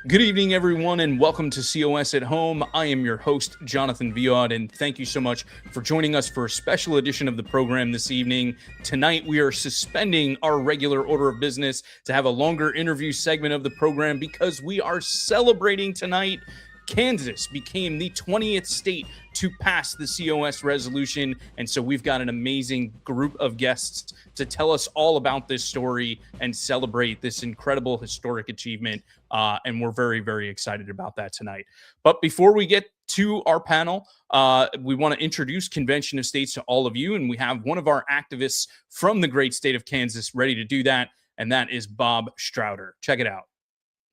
Good evening, everyone, and welcome to COS at Home. I am your host, Jonathan Viaud, and thank you so much for joining us for a special edition of the program this evening. Tonight, we are suspending our regular order of business to have a longer interview segment of the program because we are celebrating tonight. Kansas became the 20th state to pass the COS resolution. And so we've got an amazing group of guests to tell us all about this story and celebrate this incredible historic achievement. And we're very, very excited about that tonight. But before we get to our panel, we want to introduce Convention of States to all of you. And we have one of our activists from the great state of Kansas ready to do that. And that is Bob Strouder. Check it out.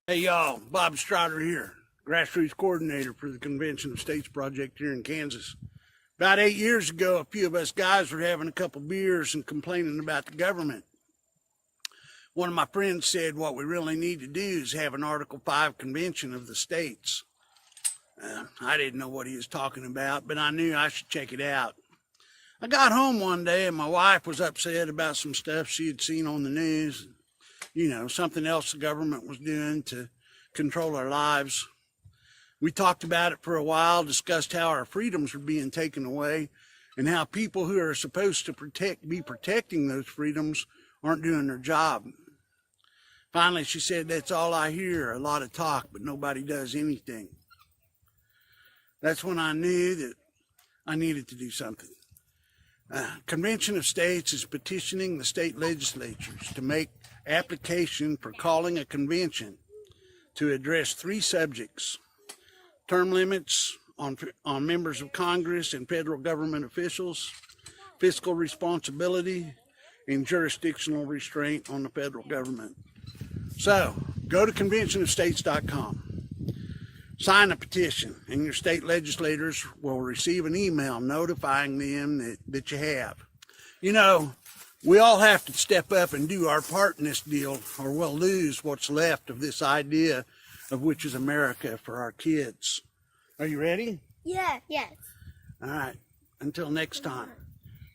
Hey, y'all. Bob Strouder here, grassroots coordinator for the Convention of States project here in Kansas. About 8 years ago, a few of us guys were having a couple beers and complaining about the government. One of my friends said what we really need to do is have an Article 5 convention of the states. I didn't know what he was talking about, but I knew I should check it out. I got home one day and my wife was upset about some stuff she had seen on the news. You know, something else the government was doing to control our lives. We talked about it for a while, discussed how our freedoms were being taken away and how people who are supposed to be protecting those freedoms aren't doing their job. Finally, she said, "That's all I hear, a lot of talk, but nobody does anything." That's when I knew that I needed to do something. Convention of States is petitioning the state legislatures to make application for calling a convention to address three subjects: term limits on members of Congress and federal government officials, fiscal responsibility, and jurisdictional restraint on the federal government. So, go to conventionofstates.com, sign a petition, and your state legislators will receive an email notifying them that you have. You know, we all have to step up and do our part in this deal, or we'll lose what's left of this idea of which is America for our kids. Are you ready? Yeah. Yes. All right. Until next time,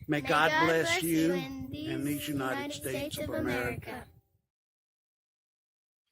may God bless you and these United States of America.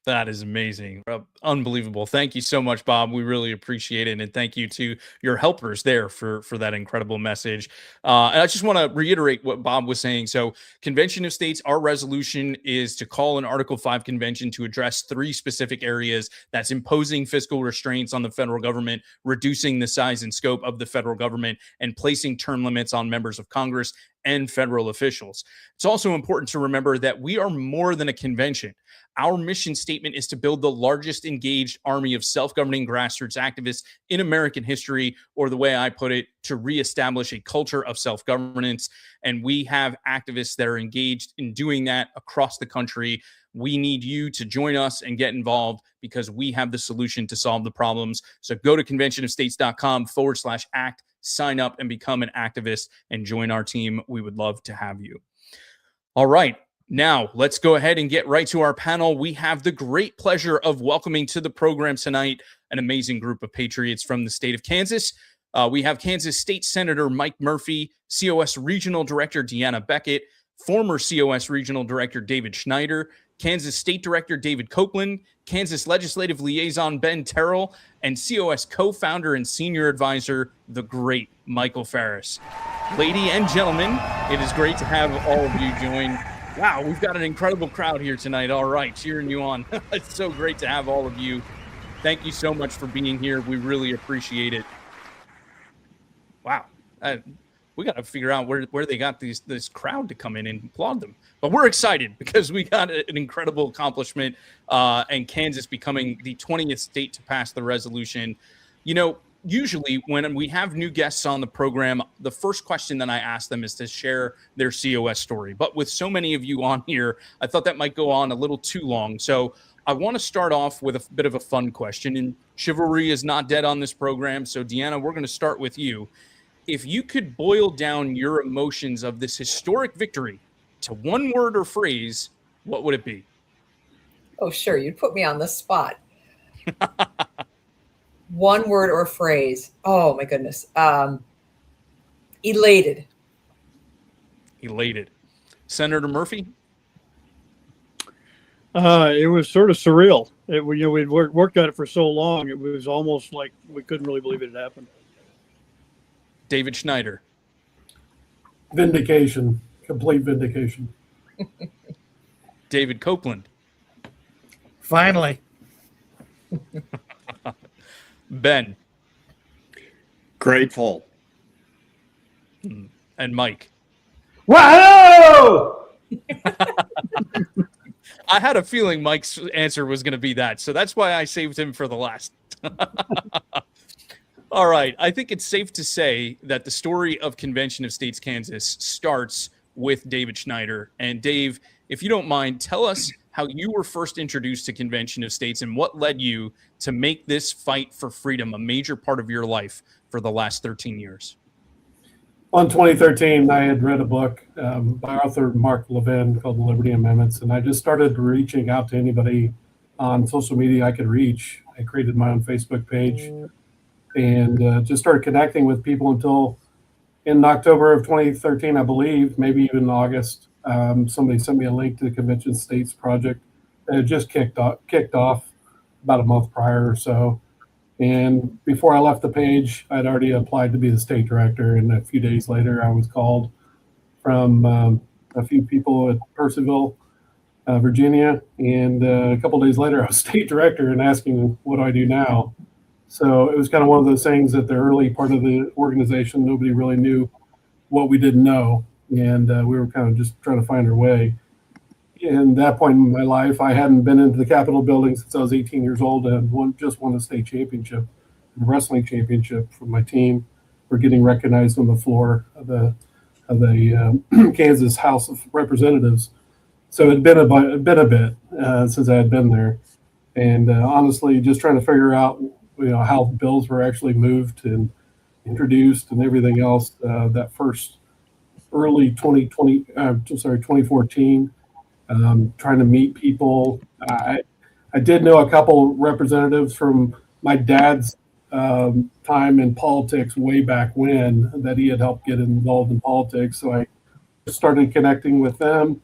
That is amazing. Unbelievable. Thank you so much, Bob. We really appreciate it. And thank you to your helpers there for that incredible message. And I just want to reiterate what Bob was saying. So Convention of States, our resolution is to call an Article 5 convention to address three specific areas. That's imposing fiscal restraints on the federal government, reducing the size and scope of the federal government, and placing term limits on members of Congress and federal officials. It's also important to remember that we are more than a convention. Our mission statement is to build the largest engaged army of self-governing grassroots activists in American history, or the way I put it, to reestablish a culture of self-governance. And we have activists that are engaged in doing that across the country. We need you to join us and get involved because we have the solution to solve the problems. So go to conventionofstates.com/act, sign up and become an activist and join our team. We would love to have you. All right. Now, let's go ahead and get right to our panel. We have the great pleasure of welcoming to the program tonight an amazing group of patriots from the state of Kansas. We have Kansas State Senator Mike Murphy, COS Regional Director Deanna Beckett, former COS Regional Director David Schneider, Kansas State Director David Copeland, Kansas Legislative Liaison Ben Terrell, and COS co-founder and senior advisor, the great Michael Farris. Ladies and gentlemen, it is great to have all of you join. Wow, we've got an incredible crowd here tonight. All right, cheering you on. It's so great to have all of you. Thank you so much for being here. We really appreciate it. Wow. We got to figure out where they got this crowd to come in and applaud them. But we're excited because we got an incredible accomplishment and Kansas becoming the 20th state to pass the resolution. You know, usually when we have new guests on the program, the first question that I ask them is to share their COS story. But with so many of you on here, I thought that might go on a little too long. So I want to start off with a bit of a fun question. And chivalry is not dead on this program. So Deanna, we're going to start with you. If you could boil down your emotions of this historic victory to one word or phrase, what would it be? Oh, sure. You'd put me on the spot. One word or phrase. Oh, my goodness. Elated. Elated. Senator Murphy? It was sort of surreal. We'd worked at it for so long, it was almost like we couldn't really believe it had happened. David Schneider. Vindication, complete vindication. David Copeland. Finally. Ben. Grateful. And Mike. Wow! I had a feeling Mike's answer was going to be that, so that's why I saved him for the last. All right. I think it's safe to say that the story of Convention of States Kansas starts with David Schneider. And Dave, if you don't mind, tell us how you were first introduced to Convention of States and what led you to make this fight for freedom a major part of your life for the last 13 years. Well, in 2013, I had read a book by author Mark Levin called The Liberty Amendments, and I just started reaching out to anybody on social media I could reach. I created my own Facebook page and just started connecting with people until in October of 2013, I believe, maybe even August, somebody sent me a link to the Convention States project that had just kicked off about a month prior or so. And before I left the page, I'd already applied to be the state director. And a few days later, I was called from a few people at Purcellville, Virginia. And a couple of days later, I was state director and asking, what do I do now? So it was kind of one of those things at the early part of the organization, nobody really knew what we didn't know. And we were kind of just trying to find our way. In that point in my life, I hadn't been into the Capitol building since I was 18 years old and just won a state championship, a wrestling championship for my team. We're getting recognized on the floor of the Kansas House of Representatives. So it'd been a bit since I had been there. And honestly, just trying to figure out how bills were actually moved and introduced and everything else. That first early 2014, trying to meet people. I did know a couple representatives from my dad's time in politics way back when that he had helped get involved in politics. So I started connecting with them,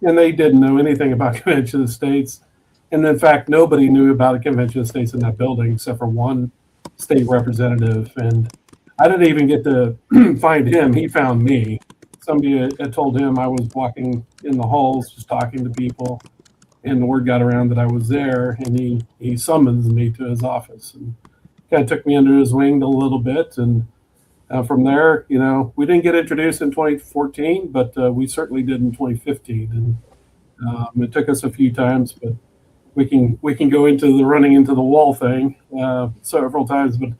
and they didn't know anything about Convention of States. And in fact, nobody knew about a Convention of States in that building except for one state representative. And I didn't even get to find him. He found me. Somebody had told him I was walking in the halls, just talking to people. And the word got around that I was there. And he summons me to his office and kind of took me under his wing a little bit. And from there, we didn't get introduced in 2014, but we certainly did in 2015. And it took us a few times, but we can go into the running into the wall thing several times, but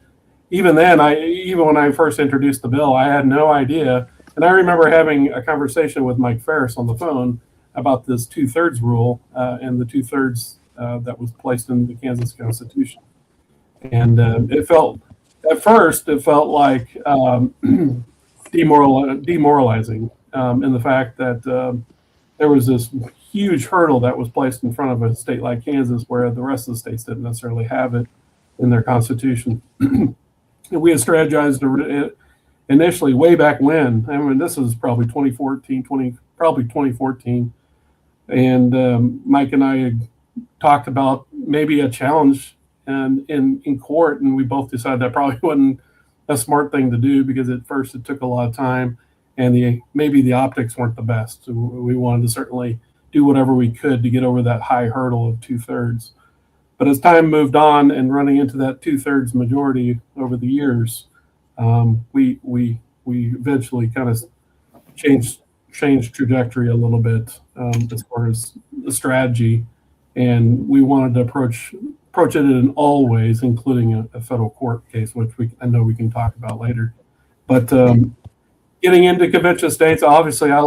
even then, even when I first introduced the bill, I had no idea. And I remember having a conversation with Mike Farris on the phone about this 2/3 rule and the 2/3 that was placed in the Kansas Constitution. And at first it felt like demoralizing in the fact that there was this huge hurdle that was placed in front of a state like Kansas where the rest of the states didn't necessarily have it in their constitution. And we had strategized initially way back when. I mean, this was probably 2014. And Mike and I had talked about maybe a challenge in court, and we both decided that probably wasn't a smart thing to do because at first it took a lot of time and maybe the optics weren't the best. So we wanted to certainly do whatever we could to get over that high hurdle of 2/3. But as time moved on and running into that 2/3 majority over the years, we eventually kind of changed trajectory a little bit as far as the strategy, and we wanted to approach it in all ways, including a federal court case, which I know we can talk about later. But getting into Convention States, obviously, I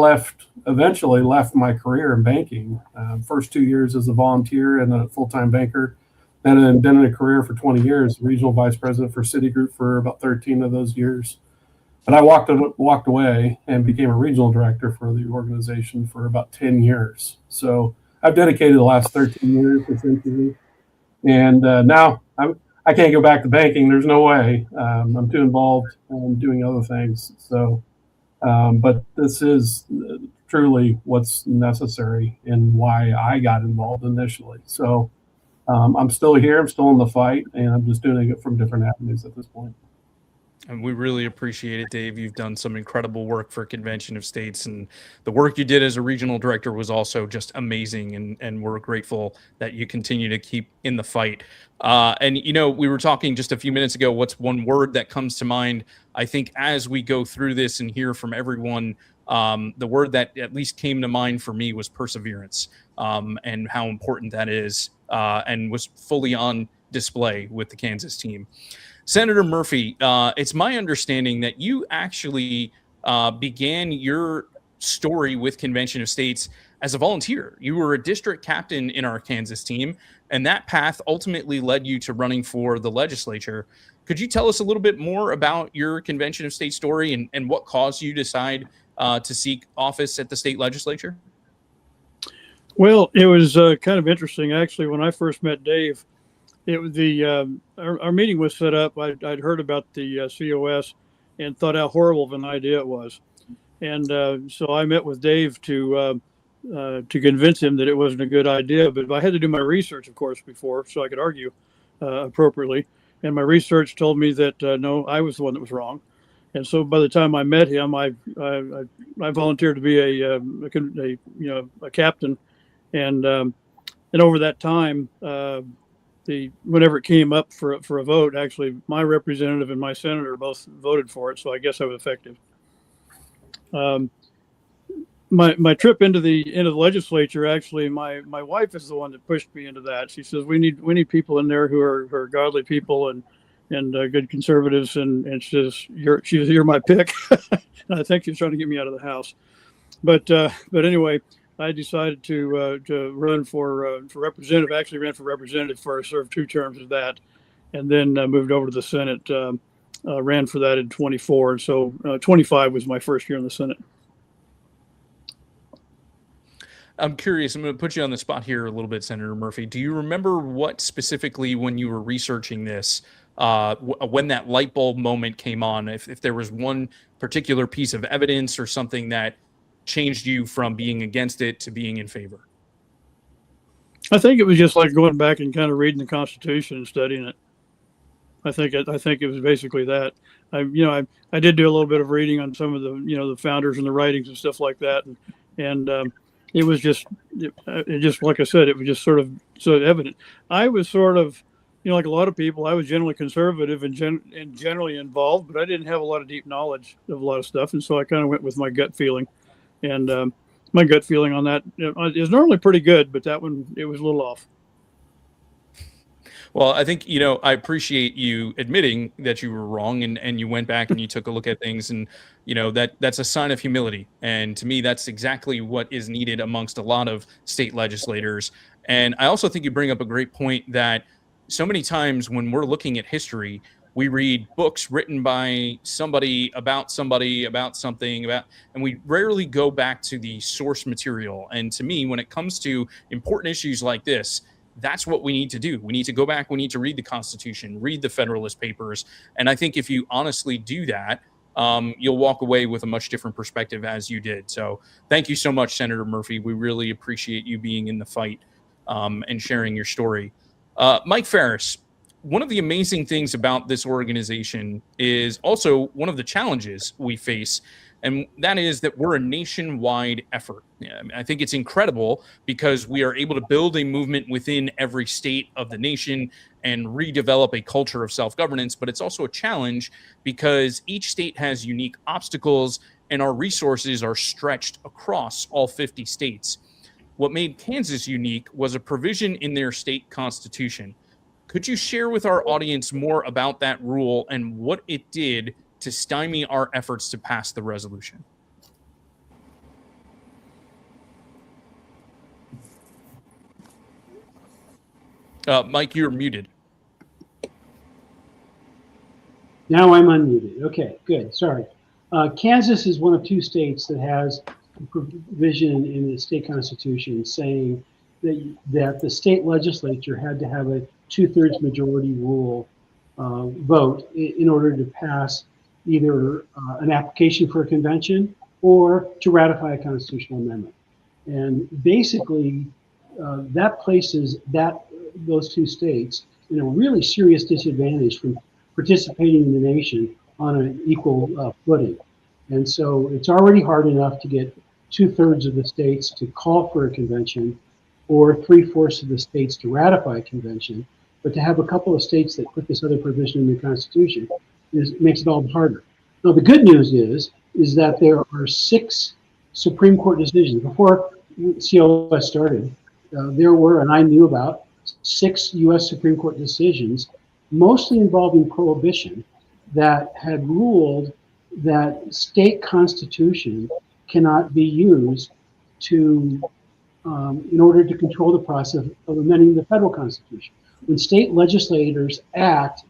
eventually left my career in banking. First 2 years as a volunteer and a full-time banker, then been in a career for 20 years, regional vice president for Citigroup for about 13 of those years. But I walked away and became a regional director for the organization for about 10 years. So I've dedicated the last 13 years essentially. And now I can't go back to banking. There's no way. I'm too involved in doing other things. So, but this is truly what's necessary and why I got involved initially. So I'm still here. I'm still in the fight, and I'm just doing it from different avenues at this point. And we really appreciate it, Dave. You've done some incredible work for Convention of States, and the work you did as a regional director was also just amazing. And we're grateful that you continue to keep in the fight. And, you know, we were talking just a few minutes ago, what's one word that comes to mind? I think as we go through this and hear from everyone, the word that at least came to mind for me was perseverance, and how important that is, and was fully on display with the Kansas team. Senator Murphy, it's my understanding that you actually began your story with Convention of States as a volunteer. You were a district captain in our Kansas team, and that path ultimately led you to running for the legislature. Could you tell us a little bit more about your Convention of States story and what caused you to decide to seek office at the state legislature? Well, it was kind of interesting, actually. When I first met Dave, it was our meeting was set up. I'd heard about the COS and thought how horrible of an idea it was, and so I met with Dave to convince him that it wasn't a good idea. But I had to do my research, of course, before, so I could argue appropriately. And my research told me that no, I was the one that was wrong. And so by the time I met him, I volunteered to be a captain, and over that time. Whenever it came up for a vote, actually, my representative and my senator both voted for it, so I guess I was effective. My trip into the legislature, actually, my wife is the one that pushed me into that. She says we need people in there who are godly people and good conservatives, and she says you're my pick. And I think she's trying to get me out of the house, but anyway. I decided to run for representative. Actually, ran for representative first, served 2 terms of that, and then moved over to the Senate. Ran for that in 24, and so 25 was my first year in the Senate. I'm curious. I'm going to put you on the spot here a little bit, Senator Murphy. Do you remember what specifically, when you were researching this, when that light bulb moment came on? If there was one particular piece of evidence or something that changed you from being against it to being in favor? I think it was just like going back and kind of reading the Constitution and studying it. I think it was basically that. I did do a little bit of reading on some of the the founders and the writings and stuff like that, and it was just like I said, it was just sort of evident. I was sort of like a lot of people, I was generally conservative and generally involved, but I didn't have a lot of deep knowledge of a lot of stuff, and so I kind of went with my gut feeling. And my gut feeling on that is normally pretty good, but that one, it was a little off. Well, I think, I appreciate you admitting that you were wrong and you went back and you took a look at things, and, that's a sign of humility. And to me, that's exactly what is needed amongst a lot of state legislators. And I also think you bring up a great point that so many times when we're looking at history, we read books written by somebody about something, and we rarely go back to the source material. And to me, when it comes to important issues like this, that's what we need to do. We need to go back. We need to read the Constitution, read the Federalist Papers. And I think if you honestly do that, you'll walk away with a much different perspective, as you did. So thank you so much, Senator Murphy. We really appreciate you being in the fight and sharing your story. Mike Farris, one of the amazing things about this organization is also one of the challenges we face, and that is that we're a nationwide effort. I think it's incredible because we are able to build a movement within every state of the nation and redevelop a culture of self-governance, but it's also a challenge because each state has unique obstacles and our resources are stretched across all 50 states. What made Kansas unique was a provision in their state constitution. Could you share with our audience more about that rule and what it did to stymie our efforts to pass the resolution? Mike, you're muted. Now I'm unmuted. Okay, good. Sorry. Kansas is one of 2 states that has a provision in the state constitution saying that the state legislature had to have a 2/3 majority rule vote in order to pass either an application for a convention or to ratify a constitutional amendment. And basically, that places those two states in a really serious disadvantage from participating in the nation on an equal footing. And so it's already hard enough to get 2/3 of the states to call for a convention or 3/4 of the states to ratify a convention. But to have a couple of states that put this other provision in the Constitution makes it all harder. Now, the good news is that there are 6 Supreme Court decisions. Before COS started, there were, and I knew about, 6 U.S. Supreme Court decisions, mostly involving prohibition, that had ruled that state constitution cannot be used to in order to control the process of amending the federal constitution. When state legislators act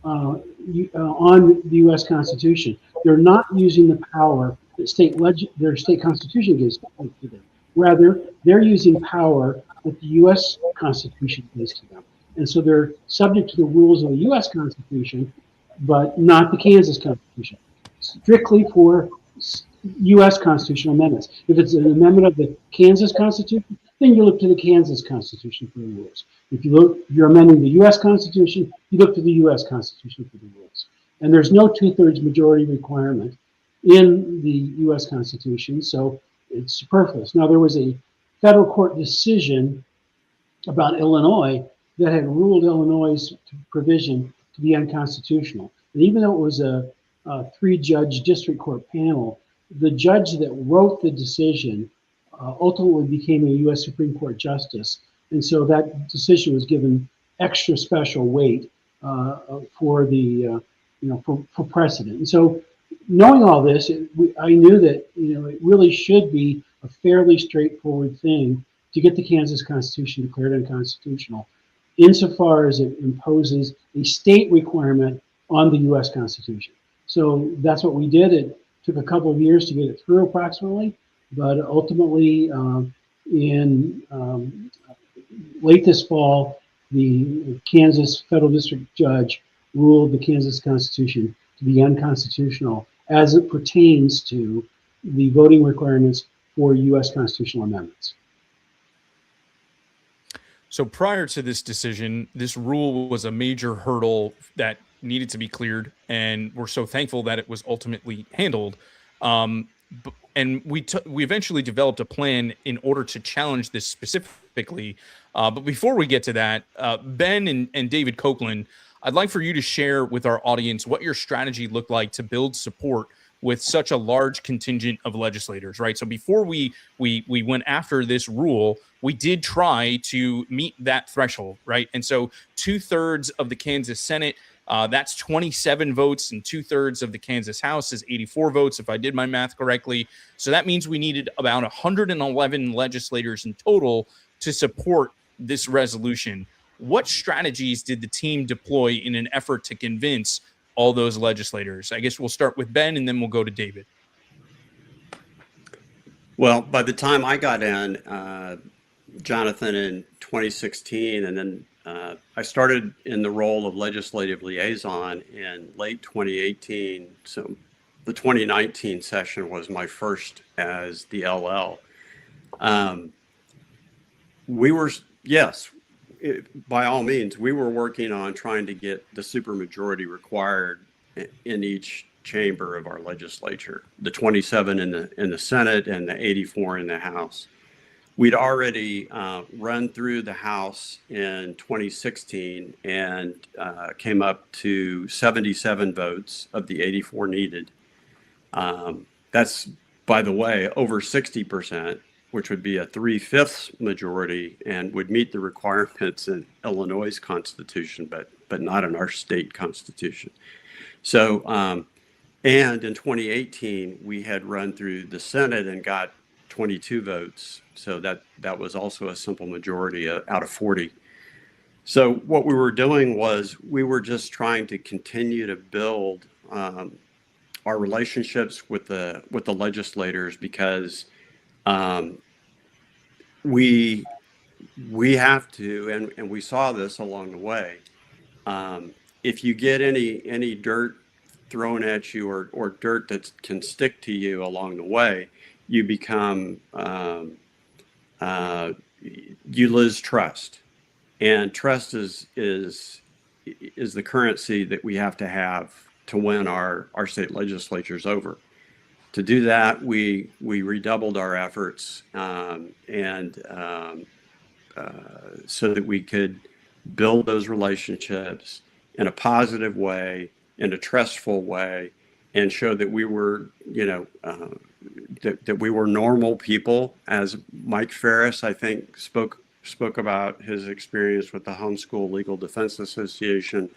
on the U.S. Constitution, they're not using the power that their state constitution gives to them. Rather, they're using power that the U.S. Constitution gives to them. And so they're subject to the rules of the U.S. Constitution, but not the Kansas Constitution, strictly for U.S. constitutional amendments. If it's an amendment of the Kansas Constitution, then you look to the Kansas Constitution for the rules. If you're amending the U.S. Constitution, you look to the U.S. Constitution for the rules. And there's no 2/3 majority requirement in the U.S. Constitution, so it's superfluous. Now, there was a federal court decision about Illinois that had ruled Illinois' provision to be unconstitutional. And even though it was a 3-judge district court panel, the judge that wrote the decision ultimately became a U.S. Supreme Court justice. And so that decision was given extra special weight for the, for precedent. And so knowing all this, I knew that, it really should be a fairly straightforward thing to get the Kansas Constitution declared unconstitutional, insofar as it imposes a state requirement on the U.S. Constitution. So that's what we did. It took a couple of years to get it through approximately, but ultimately in late this fall, the Kansas federal district judge ruled the Kansas Constitution to be unconstitutional as it pertains to the voting requirements for U.S. constitutional amendments. So prior to this decision, this rule was a major hurdle that needed to be cleared, and we're so thankful that it was ultimately handled. And we eventually developed a plan in order to challenge this specifically. But before we get to that, Ben and David Copeland, I'd like for you to share with our audience what your strategy looked like to build support with such a large contingent of legislators, right? So before we went after this rule, we did try to meet that threshold, right? And so 2/3 of the Kansas Senate, that's 27 votes, and 2/3 of the Kansas House is 84 votes, if I did my math correctly. So that means we needed about 111 legislators in total to support this resolution. What strategies did the team deploy in an effort to convince all those legislators? I guess we'll start with Ben, and then we'll go to David. Well, by the time I got in, Jonathan, in 2016, and then I started in the role of legislative liaison in late 2018. So the 2019 session was my first as the LL. By all means, we were working on trying to get the supermajority required in each chamber of our legislature, the 27 in the Senate and the 84 in the House. We'd already run through the House in 2016 and came up to 77 votes of the 84 needed. That's, by the way, over 60%, which would be a 3/5 majority and would meet the requirements in Illinois' constitution, but not in our state constitution. So, and in 2018, we had run through the Senate and got 22 votes. So that was also a simple majority out of 40. So what we were doing was we were just trying to continue to build our relationships with the legislators, because we have to, and we saw this along the way. If you get any dirt thrown at you or dirt that can stick to you along the way, you become you lose trust, and trust is the currency that we have to win our state legislatures over. To do that, we redoubled our efforts, so that we could build those relationships in a positive way, in a trustful way, and show that we were, that we were normal people. As Mike Farris, I think, spoke about his experience with the Homeschool Legal Defense Association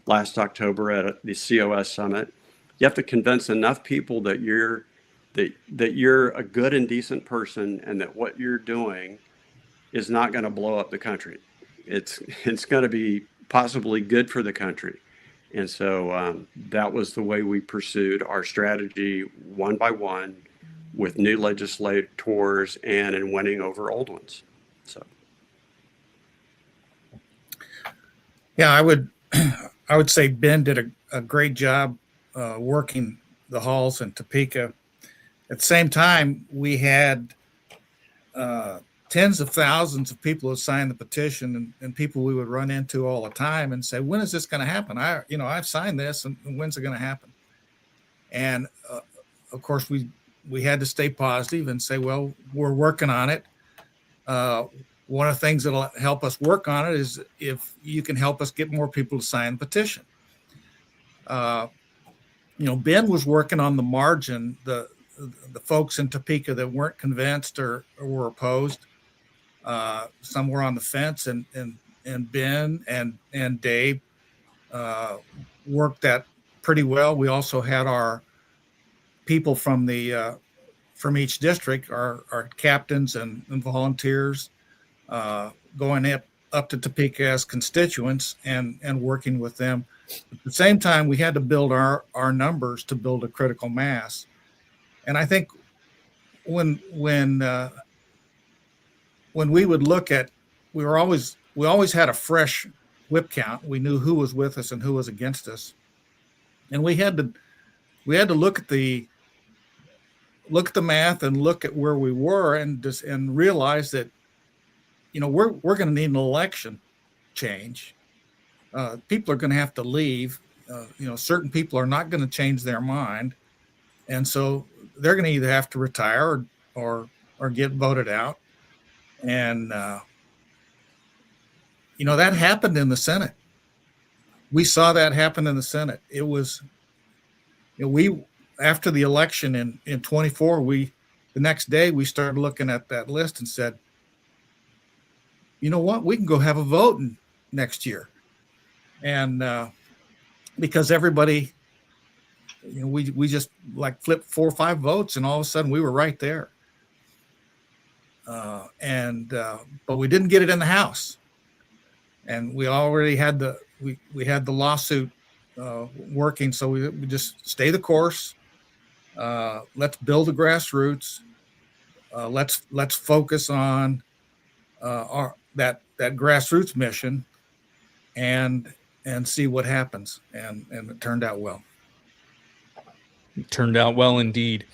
last October at the COS summit. You have to convince enough people that you're a good and decent person, and that what you're doing is not going to blow up the country. It's going to be possibly good for the country. And so that was the way we pursued our strategy, one by one, with new legislators and in winning over old ones. So, Yeah, I would say Ben did a great job working the halls in Topeka. At the same time, we had tens of thousands of people who signed the petition, and people we would run into all the time and say, when is this going to happen? I've signed this, and when's it going to happen? And of course, we had to stay positive and say, well, we're working on it. One of the things that'll help us work on it is if you can help us get more people to sign the petition. Ben was working on the margin, the folks in Topeka that weren't convinced or were opposed. Some were on the fence, and Ben and Dave worked that pretty well. We also had our people from each district, our captains and volunteers, going up to Topeka as constituents and working with them. At the same time, we had to build our numbers to build a critical mass. And I think when we would look at, we always had a fresh whip count. We knew who was with us and who was against us, and we had to look at the math and look at where we were and realize that, we're going to need an election change. People are going to have to leave. Certain people are not going to change their mind, and so they're going to either have to retire or get voted out. And, that happened in the Senate. We saw that happen in the Senate. It was, after the election in 24, the next day we started looking at that list and said, you know what, we can go have a vote next year. And because everybody, we just like flipped 4 or 5 votes, and all of a sudden we were right there. But we didn't get it in the House, and we already had we had the lawsuit working. So we just stay the course. Let's build the grassroots. Let's focus on that grassroots mission, and see what happens. And it turned out well. It turned out well indeed.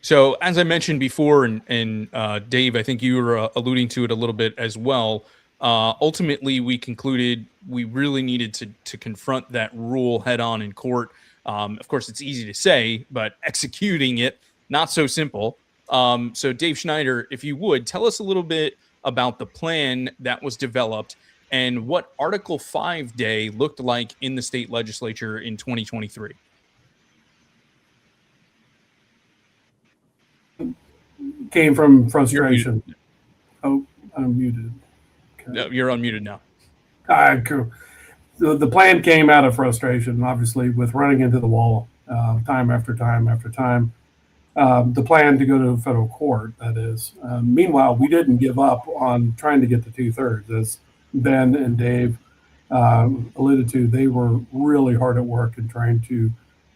So as I mentioned before, and Dave, I think you were alluding to it a little bit as well. Ultimately, we concluded we really needed to confront that rule head on in court. Of course, it's easy to say, but executing it, not so simple. So Dave Schneider, if you would, tell us a little bit about the plan that was developed and what Article 5 Day looked like in the state legislature in 2023. Came from frustration. Oh, I'm muted. Okay. No, you're unmuted now. Cool. The plan came out of frustration, obviously, with running into the wall time after time after time. The plan to go to federal court, that is. Meanwhile, we didn't give up on trying to get the 2/3. As Ben and Dave alluded to, they were really hard at work in trying to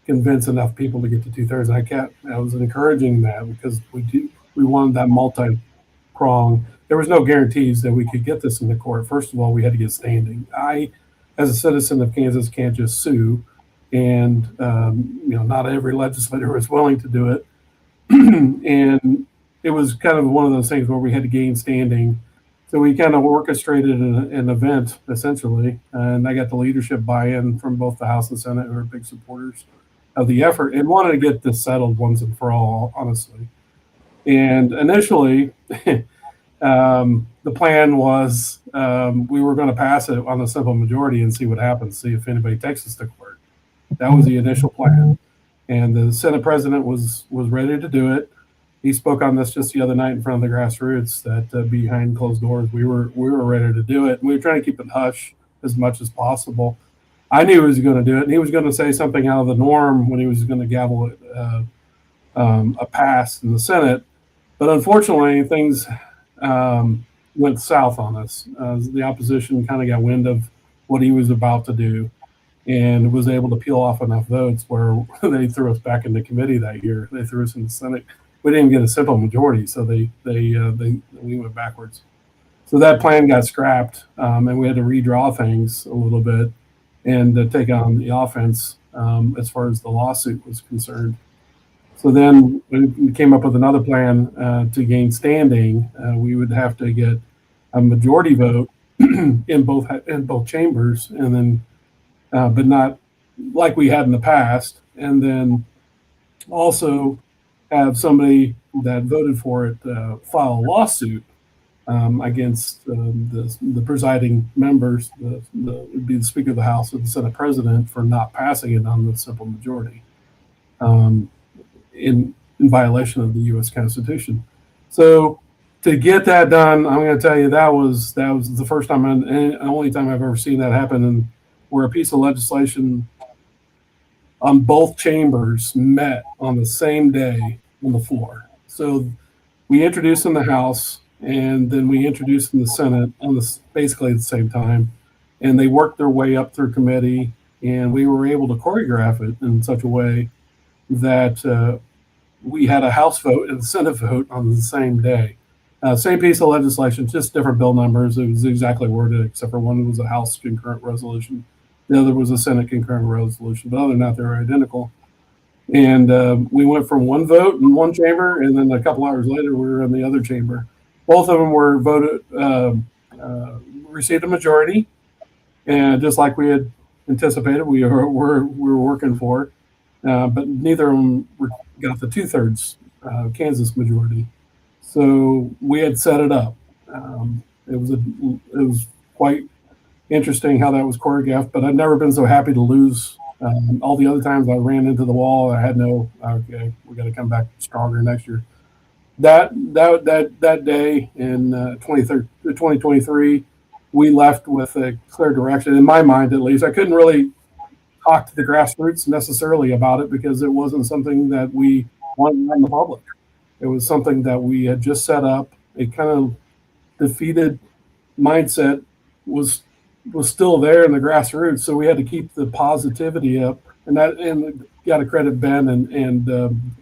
convince enough people to get to 2/3. I was encouraging that because we wanted that multi-prong. There was no guarantees that we could get this in the court. First of all, we had to get standing. I, as a citizen of Kansas, can't just sue, and not every legislator was willing to do it. And it was kind of one of those things where we had to gain standing. So we kind of orchestrated an event, essentially, and I got the leadership buy-in from both the House and Senate, who are big supporters of the effort and wanted to get this settled once and for all, honestly. And initially, the plan was we were going to pass it on a simple majority and see what happens, see if anybody takes us to court. That was the initial plan. And the Senate president was ready to do it. He spoke on this just the other night in front of the grassroots that behind closed doors, we were ready to do it. We were trying to keep it hush as much as possible. I knew he was going to do it, and he was going to say something out of the norm when he was going to gavel it, a pass in the Senate. But unfortunately, things went south on us. The opposition kind of got wind of what he was about to do and was able to peel off enough votes where they threw us back into committee that year. They threw us in the Senate. We didn't get a simple majority, so we went backwards. So that plan got scrapped, and we had to redraw things a little bit and take on the offense as far as the lawsuit was concerned. So then we came up with another plan to gain standing. We would have to get a majority vote in both chambers, and then, but not like we had in the past, and then also have somebody that voted for it file a lawsuit against the presiding members, would be the Speaker of the House or the Senate President, for not passing it on the simple majority in violation of the U.S. Constitution. So to get that done, I'm going to tell you that was the first time and only time I've ever seen that happen, and where a piece of legislation on both chambers met on the same day on the floor. So we introduced in the House, and then we introduced in the Senate on basically at the same time, and they worked their way up through committee, and we were able to choreograph it in such a way that we had a House vote and a Senate vote on the same day. Same piece of legislation, just different bill numbers. It was exactly worded, except for one was a House concurrent resolution. The other was a Senate concurrent resolution, but other than that, they were identical. And we went from one vote in one chamber, and then a couple hours later, we were in the other chamber. Both of them were voted, received a majority, and just like we had anticipated, we were working for, but neither of them got the 2/3 Kansas majority. So we had set it up. It was quite interesting how that was choreographed, but I've never been so happy to lose. All the other times I ran into the wall, I had okay, we got to come back stronger next year. That day in 2023, we left with a clear direction, in my mind at least. I couldn't really talk to the grassroots necessarily about it because it wasn't something that we wanted in the public. It was something that we had just set up. A kind of defeated mindset was still there in the grassroots, so we had to keep the positivity up, and got to credit Ben and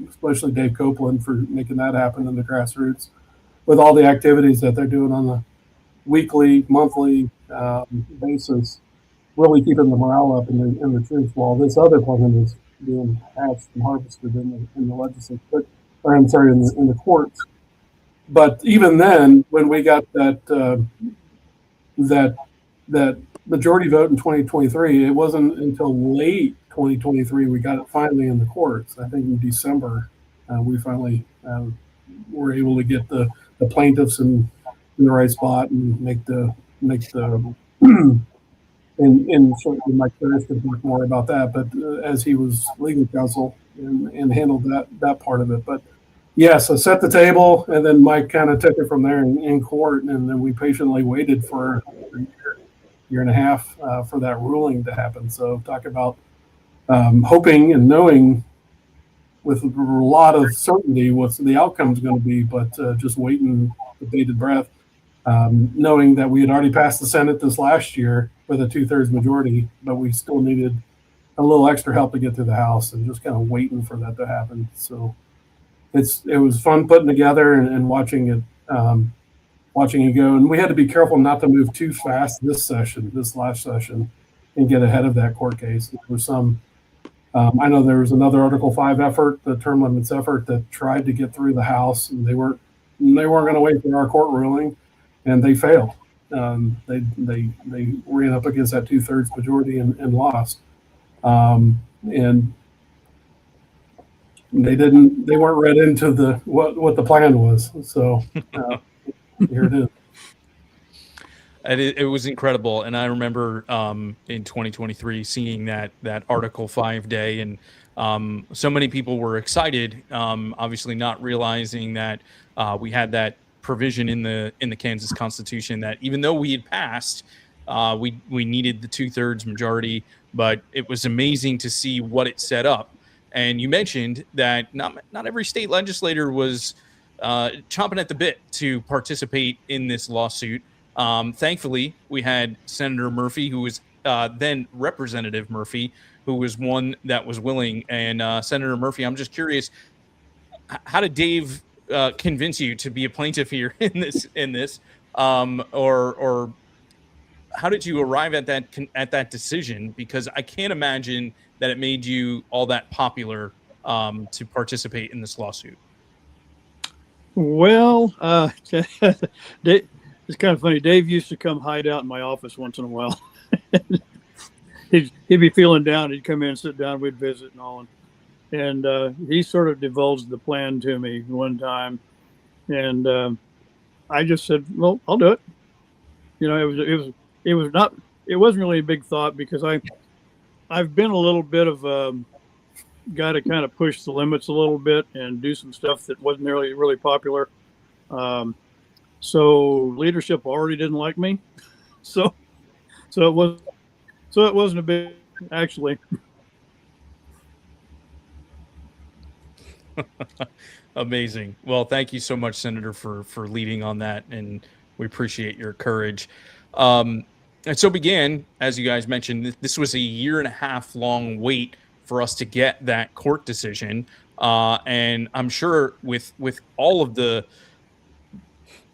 especially Dave Copeland for making that happen in the grassroots with all the activities that they're doing on the weekly, monthly basis, really keeping the morale up in the troops while this other plan is being hatched and harvested in the legislature, or I'm sorry, in the courts. But even then, when we got that majority vote in 2023, it wasn't until late 2023 we got it finally in the courts. I think in December we finally were able to get the plaintiffs in the right spot and make the and certainly Mike Farris could talk more about that, but as he was legal counsel and handled that part of it. But yes, I set the table, and then Mike kind of took it from there in court, and then we patiently waited for a year and a half for that ruling to happen. So talk about hoping and knowing with a lot of certainty what the outcome is going to be, but just waiting with bated breath, knowing that we had already passed the Senate this last year with a 2/3 majority, but we still needed a little extra help to get through the House, and just kind of waiting for that to happen. So it was fun putting together and watching it go. And we had to be careful not to move too fast this last session, and get ahead of that court case. There was some, I know there was another Article 5 effort, the term limits effort, that tried to get through the House, and they weren't they weren't going to wait for our court ruling, and they failed. They ran up against that 2/3 majority and lost. And they weren't read into what the plan was. So here it is. It was incredible, and I remember in 2023 seeing that Article 5 day, and so many people were excited. Obviously, not realizing that we had that provision in the Kansas Constitution that even though we had passed, we needed the 2/3 majority. But it was amazing to see what it set up. And you mentioned that not every state legislator was chomping at the bit to participate in this lawsuit. Thankfully, we had Senator Murphy, who was then Representative Murphy, who was one that was willing. And Senator Murphy, I'm just curious, how did Dave convince you to be a plaintiff here in this, or how did you arrive at that decision? Because I can't imagine that it made you all that popular to participate in this lawsuit. Well, it's kind of funny. Dave used to come hide out in my office once in a while. he'd be feeling down. He'd come in and sit down. We'd visit and all. And he sort of divulged the plan to me one time. And I just said, well, I'll do it. You know, it wasn't really a big thought because I've been a little bit of a guy to kind of push the limits a little bit and do some stuff that wasn't really popular. So leadership already didn't like me. So it wasn't a big, actually. Amazing. Well, thank you so much, Senator, for leading on that, and we appreciate your courage. And so began, as you guys mentioned, this was a 1.5 year long wait for us to get that court decision. And I'm sure with all of the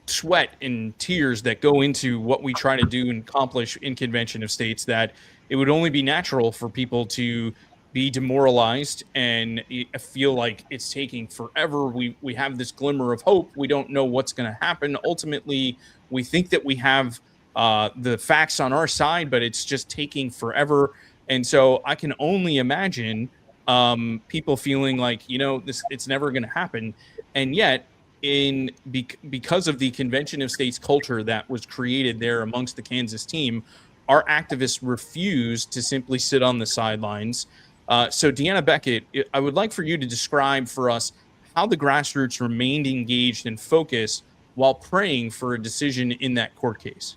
sweat and tears that go into what we try to do and accomplish in Convention of States, that it would only be natural for people to be demoralized and feel like it's taking forever. We have this glimmer of hope. We don't know what's going to happen. Ultimately, we think that we have the facts on our side, but it's just taking forever. And so I can only imagine people feeling like, it's never going to happen. And yet, because of the Convention of States culture that was created there amongst the Kansas team, our activists refused to simply sit on the sidelines. So Deanna Beckett, I would like for you to describe for us how the grassroots remained engaged and focused while praying for a decision in that court case.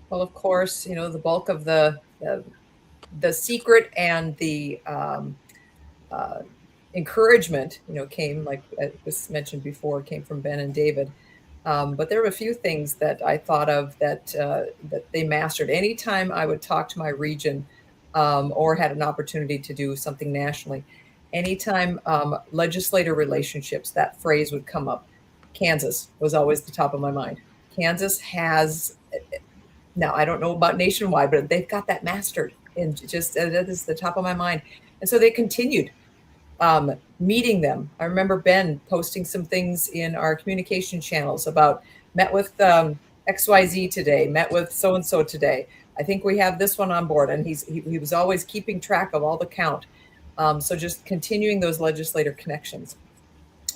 Well, of course, the bulk of the secret and the encouragement, came, like it was mentioned before, came from Ben and David. But there were a few things that I thought of that they mastered. Anytime I would talk to my region or had an opportunity to do something nationally, anytime legislator relationships, that phrase would come up. Kansas was always the top of my mind. Kansas has, now I don't know about nationwide, but they've got that mastered. And just that is the top of my mind. And so they continued meeting them. I remember Ben posting some things in our communication channels about met with XYZ today, met with so-and-so today. I think we have this one on board. And he was always keeping track of all the count. So just continuing those legislator connections.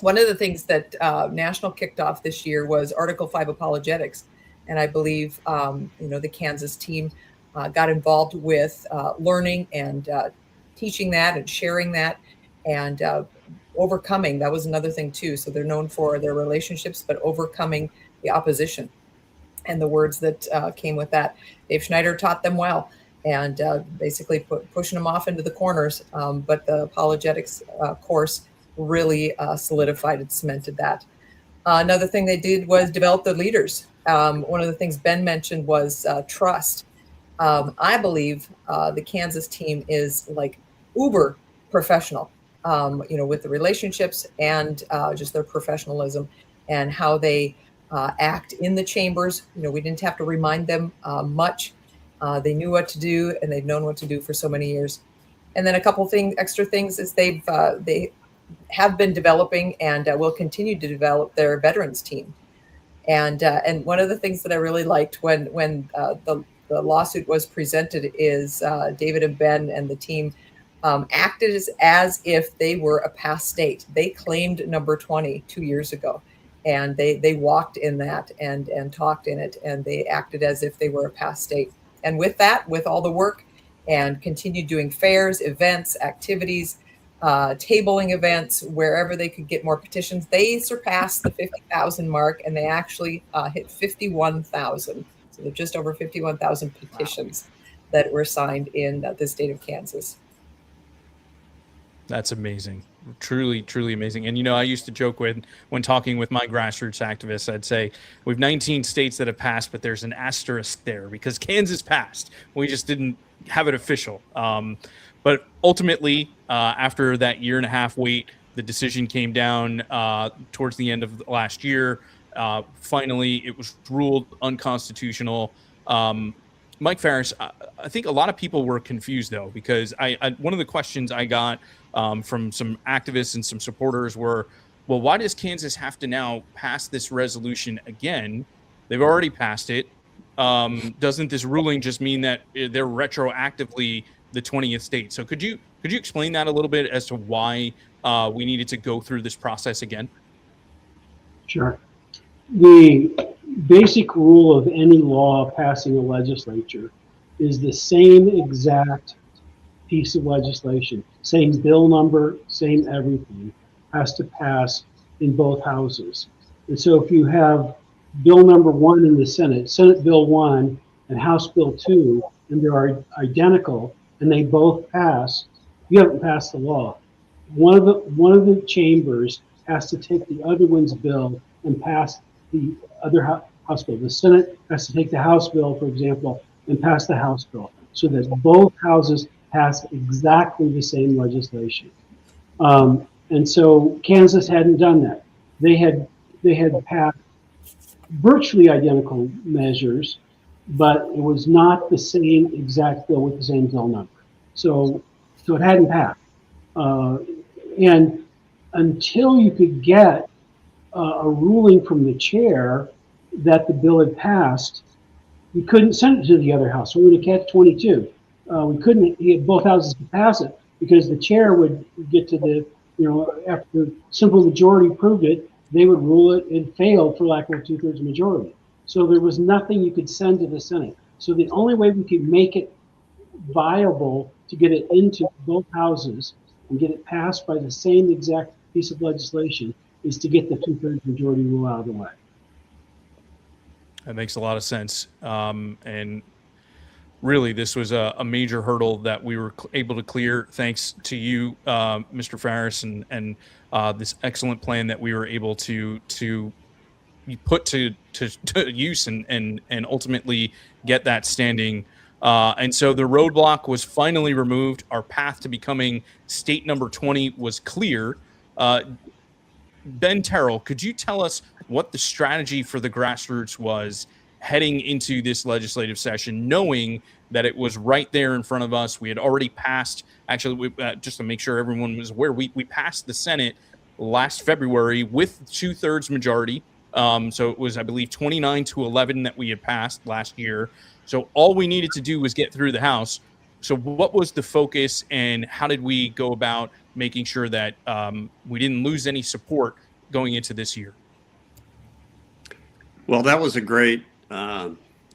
One of the things that National kicked off this year was Article 5 apologetics. And I believe, the Kansas team got involved with learning and teaching that and sharing that and overcoming. That was another thing too. So they're known for their relationships, but overcoming the opposition and the words that came with that. Dave Schneider taught them well and basically pushing them off into the corners. But the apologetics course really solidified and cemented that. Another thing they did was develop the leaders. One of the things Ben mentioned was trust. I believe the Kansas team is like uber professional, with the relationships and just their professionalism and how they act in the chambers. We didn't have to remind them much. They knew what to do and they've known what to do for so many years. And then a couple extra things is they have been developing and will continue to develop their veterans team. And one of the things that I really liked when the lawsuit was presented is David and Ben and the team acted as if they were a past state. They claimed number 20 2 years ago, and they walked in that and talked in it, and they acted as if they were a past state. And with that, with all the work and continued doing fairs, events, activities, tabling events, wherever they could get more petitions, they surpassed the 50,000 mark, and they actually hit 51,000. So they're just over 51,000 petitions that were signed in the state of Kansas. That's amazing. Truly, truly amazing. And, I used to joke when talking with my grassroots activists, I'd say we have 19 states that have passed, but there's an asterisk there because Kansas passed. We just didn't have it official. But ultimately, after that 1.5 year wait, the decision came down towards the end of last year. Finally, it was ruled unconstitutional. Mike Farris, I think a lot of people were confused, though, because one of the questions I got from some activists and some supporters were, well, why does Kansas have to now pass this resolution again? They've already passed it. Doesn't this ruling just mean that they're retroactively the 20th state? So could you explain that a little bit as to why we needed to go through this process again? Sure. The basic rule of any law passing a legislature is the same exact piece of legislation, same bill number, same everything, has to pass in both houses. And so if you have bill number 1 in the Senate Bill 1 and House Bill 2, and they are identical and they both pass, you haven't passed the law. One of the chambers has to take the other one's bill and pass the other House bill. The Senate has to take the House bill, for example, and pass the House bill, so that both houses pass exactly the same legislation. And so Kansas hadn't done that. They had passed virtually identical measures, but it was not the same exact bill with the same bill number. So it hadn't passed. And until you could get a ruling from the chair that the bill had passed, we couldn't send it to the other house. We would have catch-22. We couldn't get both houses to pass it because the chair would get to the, after simple majority proved it, they would rule it failed for lack of a 2/3 majority. So there was nothing you could send to the Senate. So the only way we could make it viable to get it into both houses and get it passed by the same exact piece of legislation is to get the 2/3 majority rule out of the way. That makes a lot of sense. And really, this was a major hurdle that we were able to clear thanks to you, Mr. Farris, and this excellent plan that we were able to put to use and ultimately get that standing. And so the roadblock was finally removed. Our path to becoming state number 20 was clear. Ben Terrell, could you tell us what the strategy for the grassroots was heading into this legislative session, knowing that it was right there in front of us? We had already passed, actually, just to make sure everyone was aware, we passed the Senate last February with 2/3 majority. So it was, I believe, 29-11 that we had passed last year. So all we needed to do was get through the House. So what was the focus, and how did we go about making sure that we didn't lose any support going into this year? Well, that was a great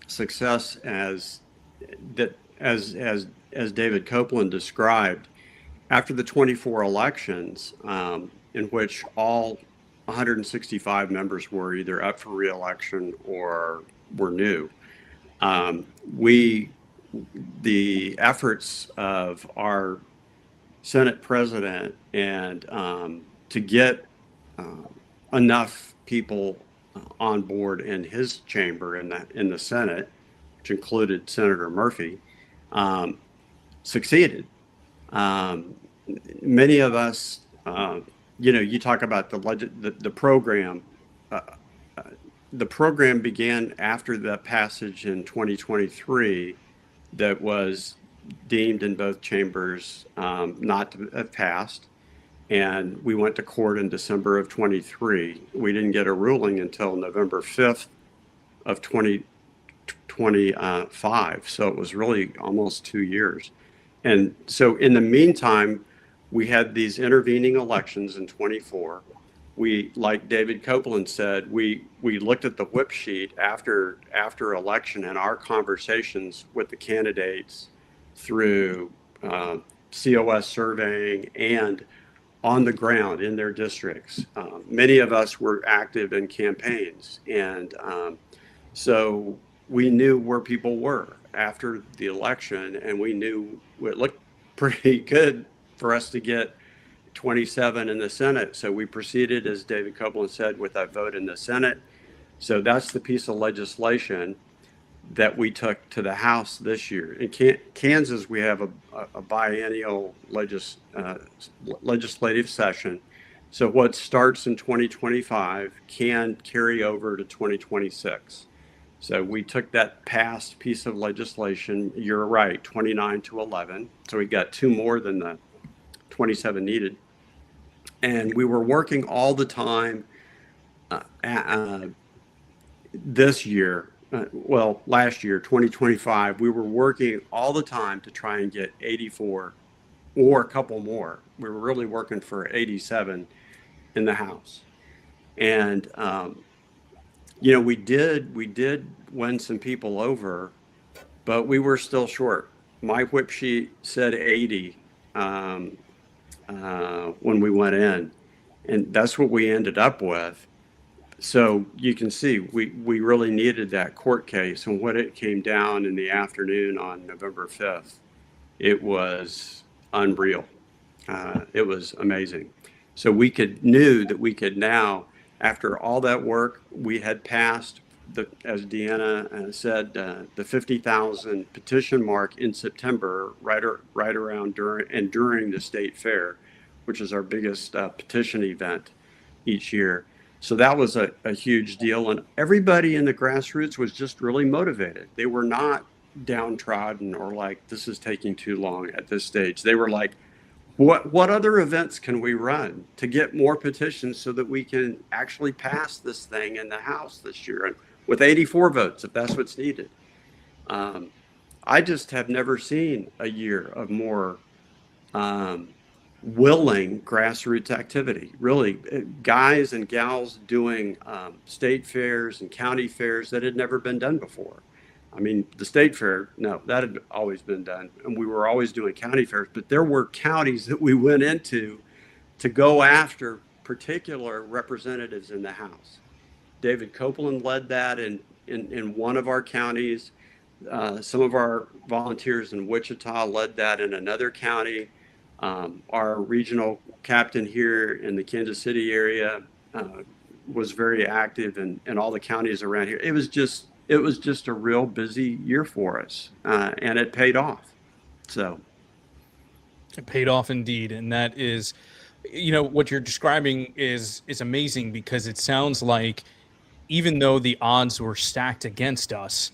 success, as David Copeland described. After the 24 elections, in which all 165 members were either up for re-election or were new, the efforts of our Senate president and to get enough people on board in his chamber in the Senate, which included Senator Murphy, succeeded. Many of us, you talk about the program. The program began after the passage in 2023 that was deemed in both chambers not to have passed. And we went to court in December of 23. We didn't get a ruling until November 5th of 2025. So it was really almost 2 years. And so in the meantime, we had these intervening elections in 24. We, like David Copeland said, we looked at the whip sheet after election and our conversations with the candidates through COS surveying and on the ground in their districts. Many of us were active in campaigns, and so we knew where people were after the election, and we knew it looked pretty good for us to get 27 in the Senate. So we proceeded, as David Copeland said, with that vote in the Senate. So that's the piece of legislation that we took to the House this year. In Kansas, we have a biennial legislative session. So what starts in 2025 can carry over to 2026. So we took that past piece of legislation, you're right, 29 to 11. So we got 2 more than the 27 needed. And we were working all the time this year. Last year, 2025, we were working all the time to try and get 84 or a couple more. We were really working for 87 in the House. And, we did win some people over, but we were still short. My whip sheet said 80 when we went in, and that's what we ended up with. So you can see we really needed that court case, and when it came down in the afternoon on November 5th, it was unreal. It was amazing. So knew that we could now, after all that work, we had passed as Deanna said, the 50,000 petition mark in September, right around during the state fair, which is our biggest petition event each year. So that was a huge deal. And everybody in the grassroots was just really motivated. They were not downtrodden or like, this is taking too long at this stage. They were like, what other events can we run to get more petitions so that we can actually pass this thing in the House this year, and with 84 votes, if that's what's needed. I just have never seen a year of more willing grassroots activity. Really, guys and gals doing state fairs and county fairs that had never been done before. I mean, the state fair, no, that had always been done. And we were always doing county fairs, but there were counties that we went into to go after particular representatives in the House. David Copeland led that in one of our counties. Some of our volunteers in Wichita led that in another county. Our regional captain here in the Kansas City area was very active in all the counties around here. It was just a real busy year for us, and it paid off. So it paid off indeed, and that is, what you're describing is amazing, because it sounds like even though the odds were stacked against us,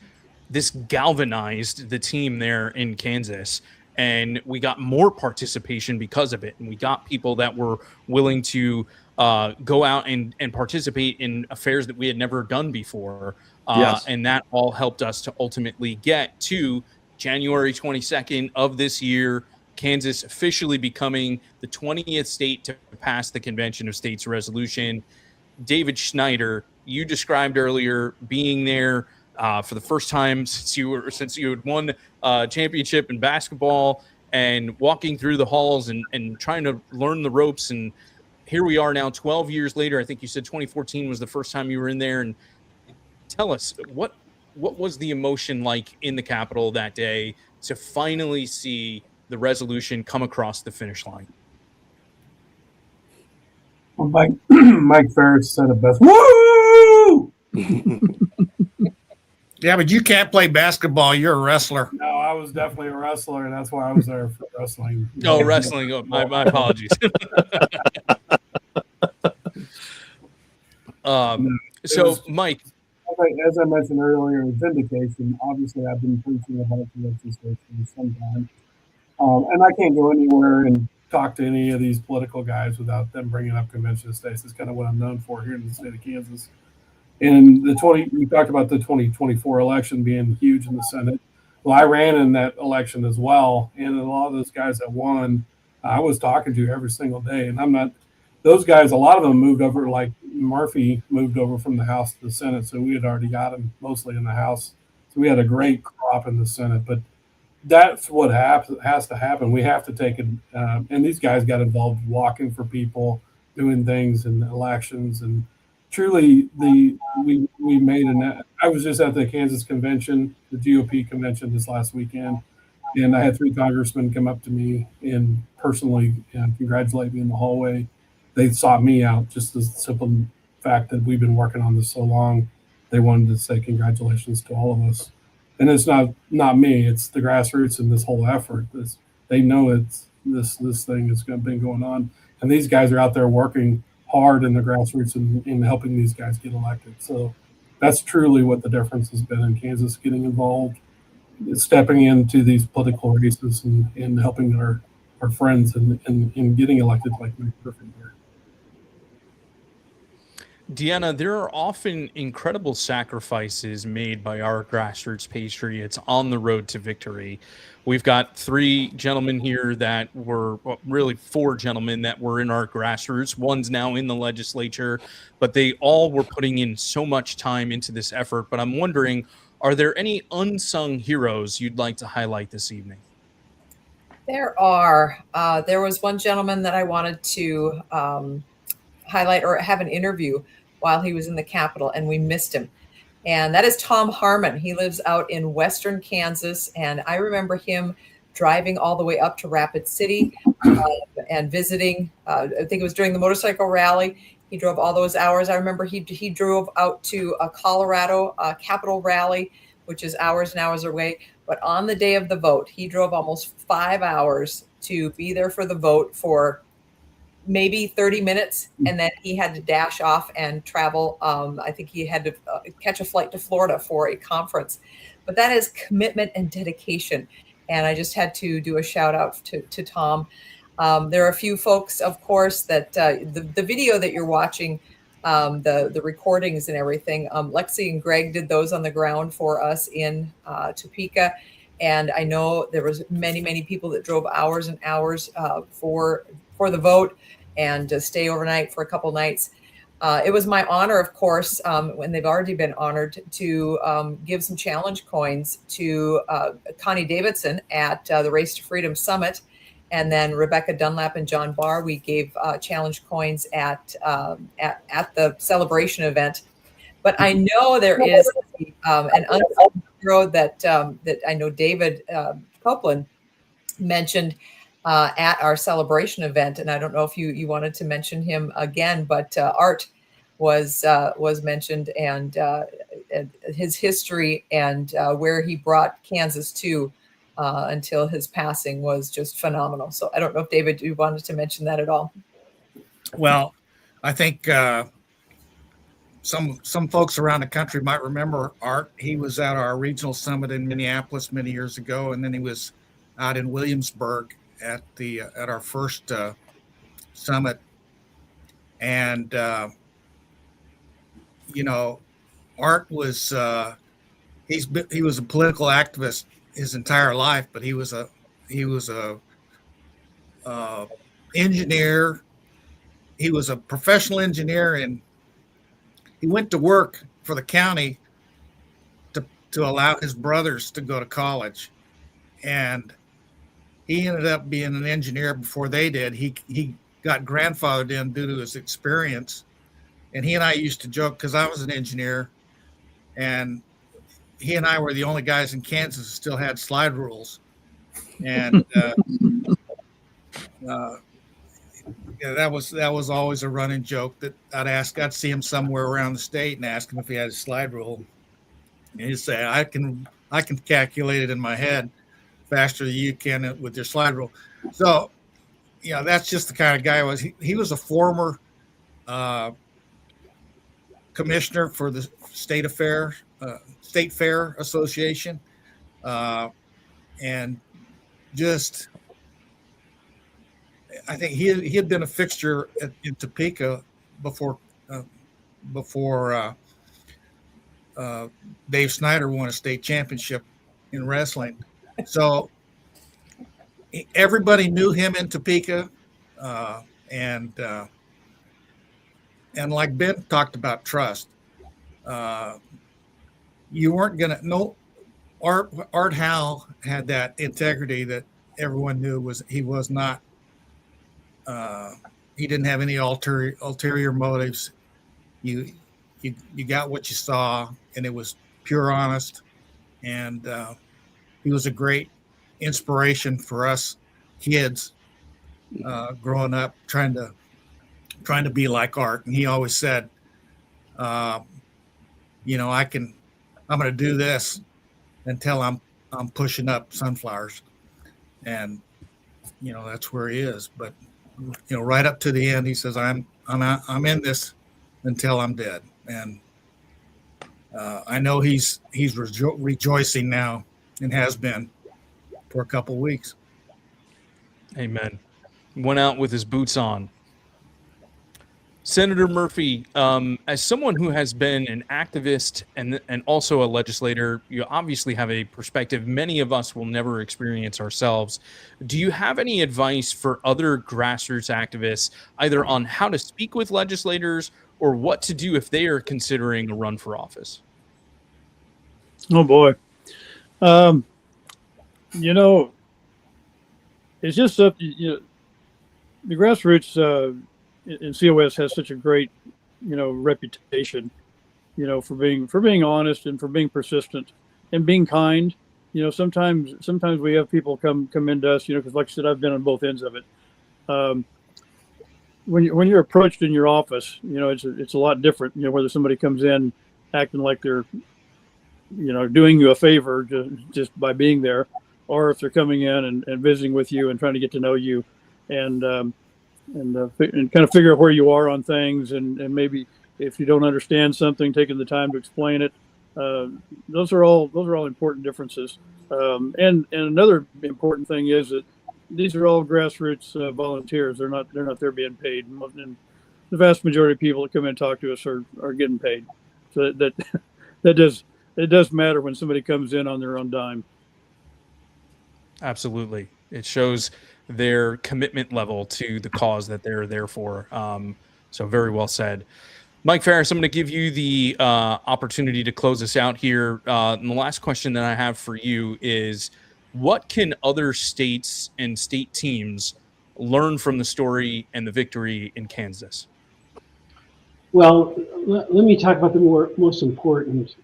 this galvanized the team there in Kansas, and we got more participation because of it, and we got people that were willing to go out and participate in affairs that we had never done before. Yes. And that all helped us to ultimately get to January 22nd of this year, Kansas officially becoming the 20th state to pass the Convention of States resolution. David Schneider, you described earlier being there for the first time since you had won a championship in basketball, and walking through the halls and trying to learn the ropes. And here we are now 12 years later. I think you said 2014 was the first time you were in there. And tell us, what was the emotion like in the Capitol that day to finally see the resolution come across the finish line? Well, Mike Farris said it best. Woo! Yeah, but you can't play basketball. You're a wrestler. No, I was definitely a wrestler, and that's why I was there for wrestling. Oh, wrestling. Oh, my apologies. Mike. As I mentioned earlier, vindication. Obviously, I've been preaching about the legislation for some time. And I can't go anywhere and talk to any of these political guys without them bringing up convention of states. It's kind of what I'm known for here in the state of Kansas. And we talked about the 2024 election being huge in the Senate. Well, I ran in that election as well, and a lot of those guys that won, I was talking to every single day. And I'm not those guys. A lot of them moved over, like Murphy moved over from the House to the Senate, so we had already got him mostly in the House. So we had a great crop in the Senate, but that's what has to happen. We have to take it, and these guys got involved walking for people, doing things in elections, and truly we made I was just at the Kansas convention, the GOP convention this last weekend, and I had 3 congressmen come up to me and personally congratulate me in the hallway. They sought me out, just the simple fact that we've been working on this so long. They wanted to say congratulations to all of us. And it's not me, it's the grassroots and this whole effort. They know it's this thing has been going on. And these guys are out there working hard in the grassroots and in helping these guys get elected. So that's truly what the difference has been in Kansas, getting involved, stepping into these political races and helping our friends in getting elected like Mike Murphy here. Deanna, there are often incredible sacrifices made by our grassroots patriots on the road to victory. We've got 3 gentlemen here that were, well, really 4 gentlemen that were in our grassroots. One's now in the legislature, but they all were putting in so much time into this effort. But I'm wondering, are there any unsung heroes you'd like to highlight this evening? There are. There was one gentleman that I wanted to highlight or have an interview while he was in the Capitol, and we missed him. And that is Tom Harmon. He lives out in western Kansas, and I remember him driving all the way up to Rapid City and visiting. I think it was during the motorcycle rally. He drove all those hours. I remember he drove out to a Colorado Capitol rally, which is hours and hours away. But on the day of the vote, he drove almost 5 hours to be there for the vote for maybe 30 minutes, and then he had to dash off and travel. I think he had to catch a flight to Florida for a conference. But that is commitment and dedication. And I just had to do a shout out to Tom. There are a few folks, of course, that the video that you're watching, the recordings and everything, Lexi and Greg did those on the ground for us in Topeka. And I know there was many people that drove hours and hours for the vote and to stay overnight for a couple nights. It was my honor, of course, when they've already been honored, to give some challenge coins to Connie Davidson at the Race to Freedom Summit. And then Rebecca Dunlap and John Barr, we gave challenge coins at the celebration event. But I know there is an unsung hero that I know David Copeland mentioned at our celebration event, and I don't know if you wanted to mention him again, but Art was mentioned, and his history and where he brought Kansas to until his passing was just phenomenal. So I don't know if David, you wanted to mention that at all. Well, I think some folks around the country might remember Art. He was at our regional summit in Minneapolis many years ago, and then he was out in Williamsburg at our first summit. And Art was he was a political activist his entire life, but he was a engineer. He was a professional engineer, and he went to work for the county to allow his brothers to go to college. And he ended up being an engineer before they did. He got grandfathered in due to his experience. And he and I used to joke, because I was an engineer, and he and I were the only guys in Kansas who still had slide rules. And that was always a running joke that I'd see him somewhere around the state and ask him if he had a slide rule. And he'd say, I can calculate it in my head faster than you can with your slide rule. So, that's just the kind of guy I was. He was a former commissioner for the State Fair Association, and just I think he had been a fixture in Topeka before Dave Snyder won a state championship in wrestling. So everybody knew him in Topeka, and like Ben talked about trust. You weren't gonna no Art Howe had that integrity that everyone knew he was not. He didn't have any ulterior motives. You got what you saw, and it was pure honest. And he was a great inspiration for us kids growing up, trying to be like Art. And he always said, I'm going to do this until I'm pushing up sunflowers. And that's where he is. But right up to the end, he says, I'm in this until I'm dead. And I know he's rejoicing now, and has been for a couple of weeks. Amen. Went out with his boots on. Senator Murphy, as someone who has been an activist and also a legislator, you obviously have a perspective many of us will never experience ourselves. Do you have any advice for other grassroots activists, either on how to speak with legislators or what to do if they are considering a run for office? Oh boy. It's just up to, the grassroots in COS has such a great, reputation, for being honest and for being persistent and being kind. Sometimes we have people come into us, because like I said, I've been on both ends of it. When you're approached in your office, it's a lot different, whether somebody comes in acting like they're, doing you a favor just by being there, or if they're coming in and visiting with you and trying to get to know you and kind of figure out where you are on things, and maybe if you don't understand something, taking the time to explain it. Those are all important differences. And another important thing is that these are all grassroots volunteers. They're not there being paid. And the vast majority of people that come in and talk to us are getting paid. So it does matter when somebody comes in on their own dime. Absolutely. It shows their commitment level to the cause that they're there for. So very well said. Mike Farris, I'm going to give you the opportunity to close us out here. And the last question that I have for you is, what can other states and state teams learn from the story and the victory in Kansas? Well, let me talk about the most important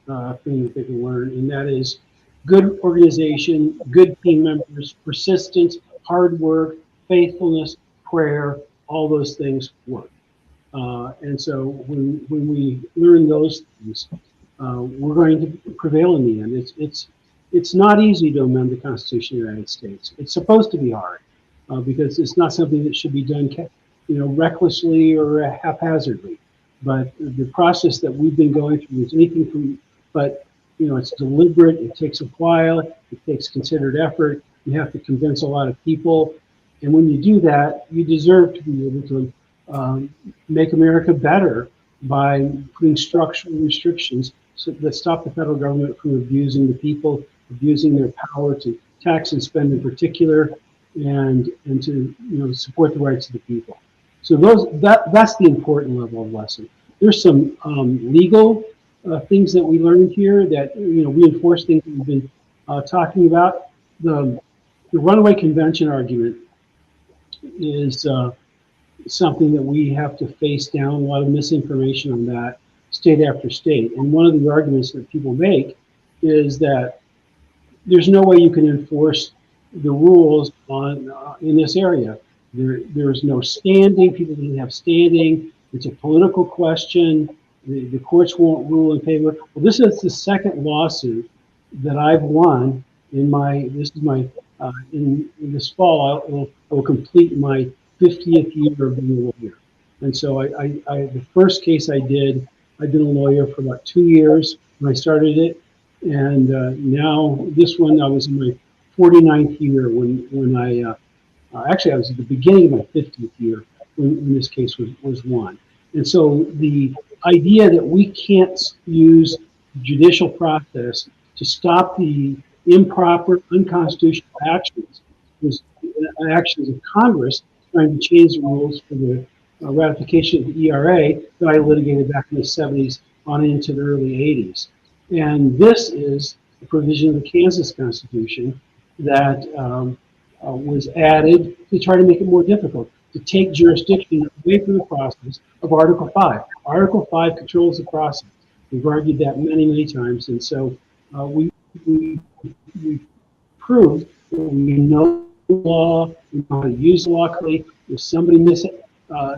thing that they can learn, and that is good organization, good team members, persistence, hard work, faithfulness, prayer, all those things work. And so when we learn those things, we're going to prevail in the end. It's not easy to amend the Constitution of the United States. It's supposed to be hard because it's not something that should be done, recklessly or haphazardly. But the process that we've been going through is anything from, but it's deliberate. It takes a while. It takes considered effort. You have to convince a lot of people, and when you do that, you deserve to be able to make America better by putting structural restrictions that stop the federal government from abusing the people, abusing their power to tax and spend in particular, and to support the rights of the people. So that's the important level of lesson. There's some legal things that we learned here that reinforce things that we've been talking about. The runaway convention argument is something that we have to face down. A lot of misinformation on that, state after state. And one of the arguments that people make is that there's no way you can enforce the rules on in this area. There's no standing. People didn't have standing. It's a political question. The courts won't rule in favor. Well, this is the second lawsuit that I've won in this fall. I will complete my 50th year of being a lawyer. And so the first case I've been a lawyer for about 2 years when I started it. And now this one, I was in my 49th year when I Actually, I was at the beginning of my 50th year when this case was won. And so the idea that we can't use judicial process to stop the improper, unconstitutional actions of Congress trying to change the rules for the ratification of the ERA that I litigated back in the 70s on into the early 80s. And this is a provision of the Kansas Constitution that was added to try to make it more difficult, to take jurisdiction away from the process of Article 5. Article 5 controls the process. We've argued that many, many times. And so we proved that we know the law, we know how to use the law correctly. If somebody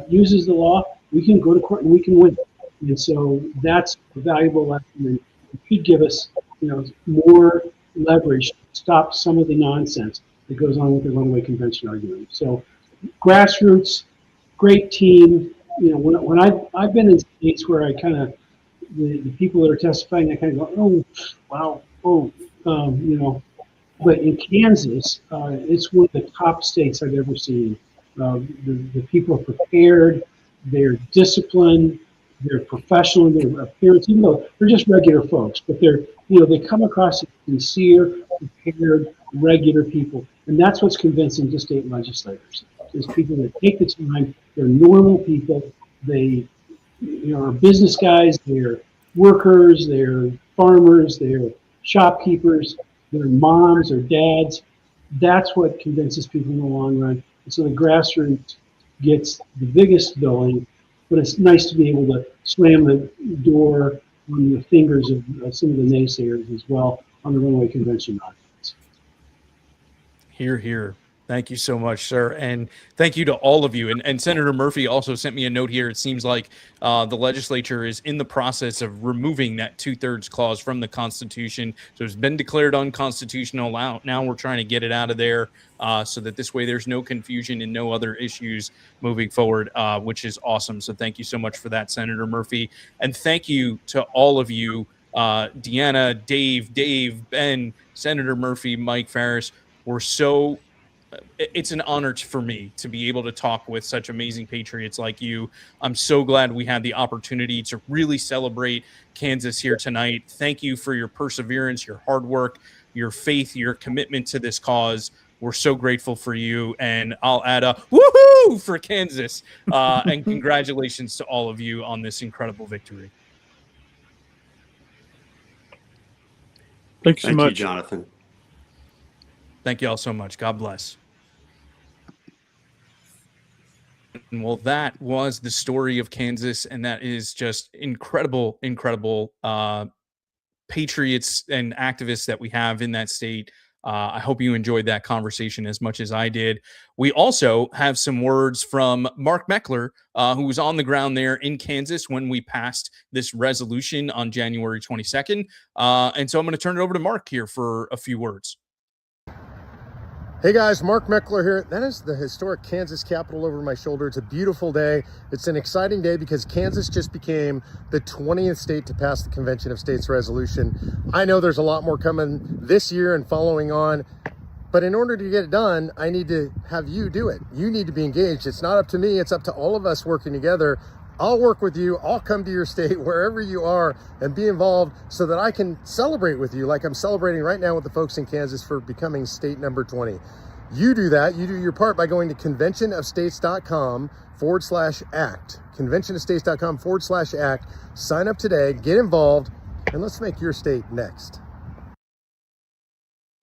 uses the law, we can go to court and we can win. And so that's a valuable lesson, and it could give us, more leverage to stop some of the nonsense that goes on with the runaway convention argument. So, grassroots, great team. When I've been in states where I kind of the people that are testifying, I kind of go, oh, wow, But in Kansas, it's one of the top states I've ever seen. The people are prepared, they're disciplined, they're professional in their appearance, even though they're just regular folks, but they come across as sincere, prepared, regular people. And that's what's convincing to state legislators, is people that take the time, they're normal people, they are business guys, they're workers, they're farmers, they're shopkeepers, they're moms or dads. That's what convinces people in the long run. And so the grassroots gets the biggest billing, but it's nice to be able to slam the door on the fingers of some of the naysayers as well on the runaway convention documents. Hear, hear. Thank you so much, sir. And thank you to all of you. And Senator Murphy also sent me a note here. It seems like the legislature is in the process of removing that 2/3 clause from the Constitution. So it's been declared unconstitutional. Now we're trying to get it out of there so that this way there's no confusion and no other issues moving forward, which is awesome. So thank you so much for that, Senator Murphy. And thank you to all of you, Deanna, Dave, Ben, Senator Murphy, Mike, Farris. It's an honor for me to be able to talk with such amazing patriots like you. I'm so glad we had the opportunity to really celebrate Kansas here tonight. Thank you for your perseverance, your hard work, your faith, your commitment to this cause. We're so grateful for you. And I'll add a woohoo for Kansas. And congratulations to all of you on this incredible victory. Thanks so much. Thank you, Jonathan. Thank you all so much. God bless. Well, that was the story of Kansas, and that is just incredible patriots and activists that we have in that state. I hope you enjoyed that conversation as much as I did. We also have some words from Mark Meckler, who was on the ground there in Kansas when we passed this resolution on January 22nd. And so I'm going to turn it over to Mark here for a few words. Hey guys, Mark Meckler here. That is the historic Kansas Capitol over my shoulder. It's a beautiful day. It's an exciting day because Kansas just became the 20th state to pass the Convention of States resolution. I know there's a lot more coming this year and following on, but in order to get it done, I need to have you do it. You need to be engaged. It's not up to me, it's up to all of us working together. I'll work with you. I'll come to your state, wherever you are, and be involved so that I can celebrate with you like I'm celebrating right now with the folks in Kansas for becoming state number 20. You do that. You do your part by going to conventionofstates.com/act. Conventionofstates.com/act. Sign up today, get involved, and let's make your state next.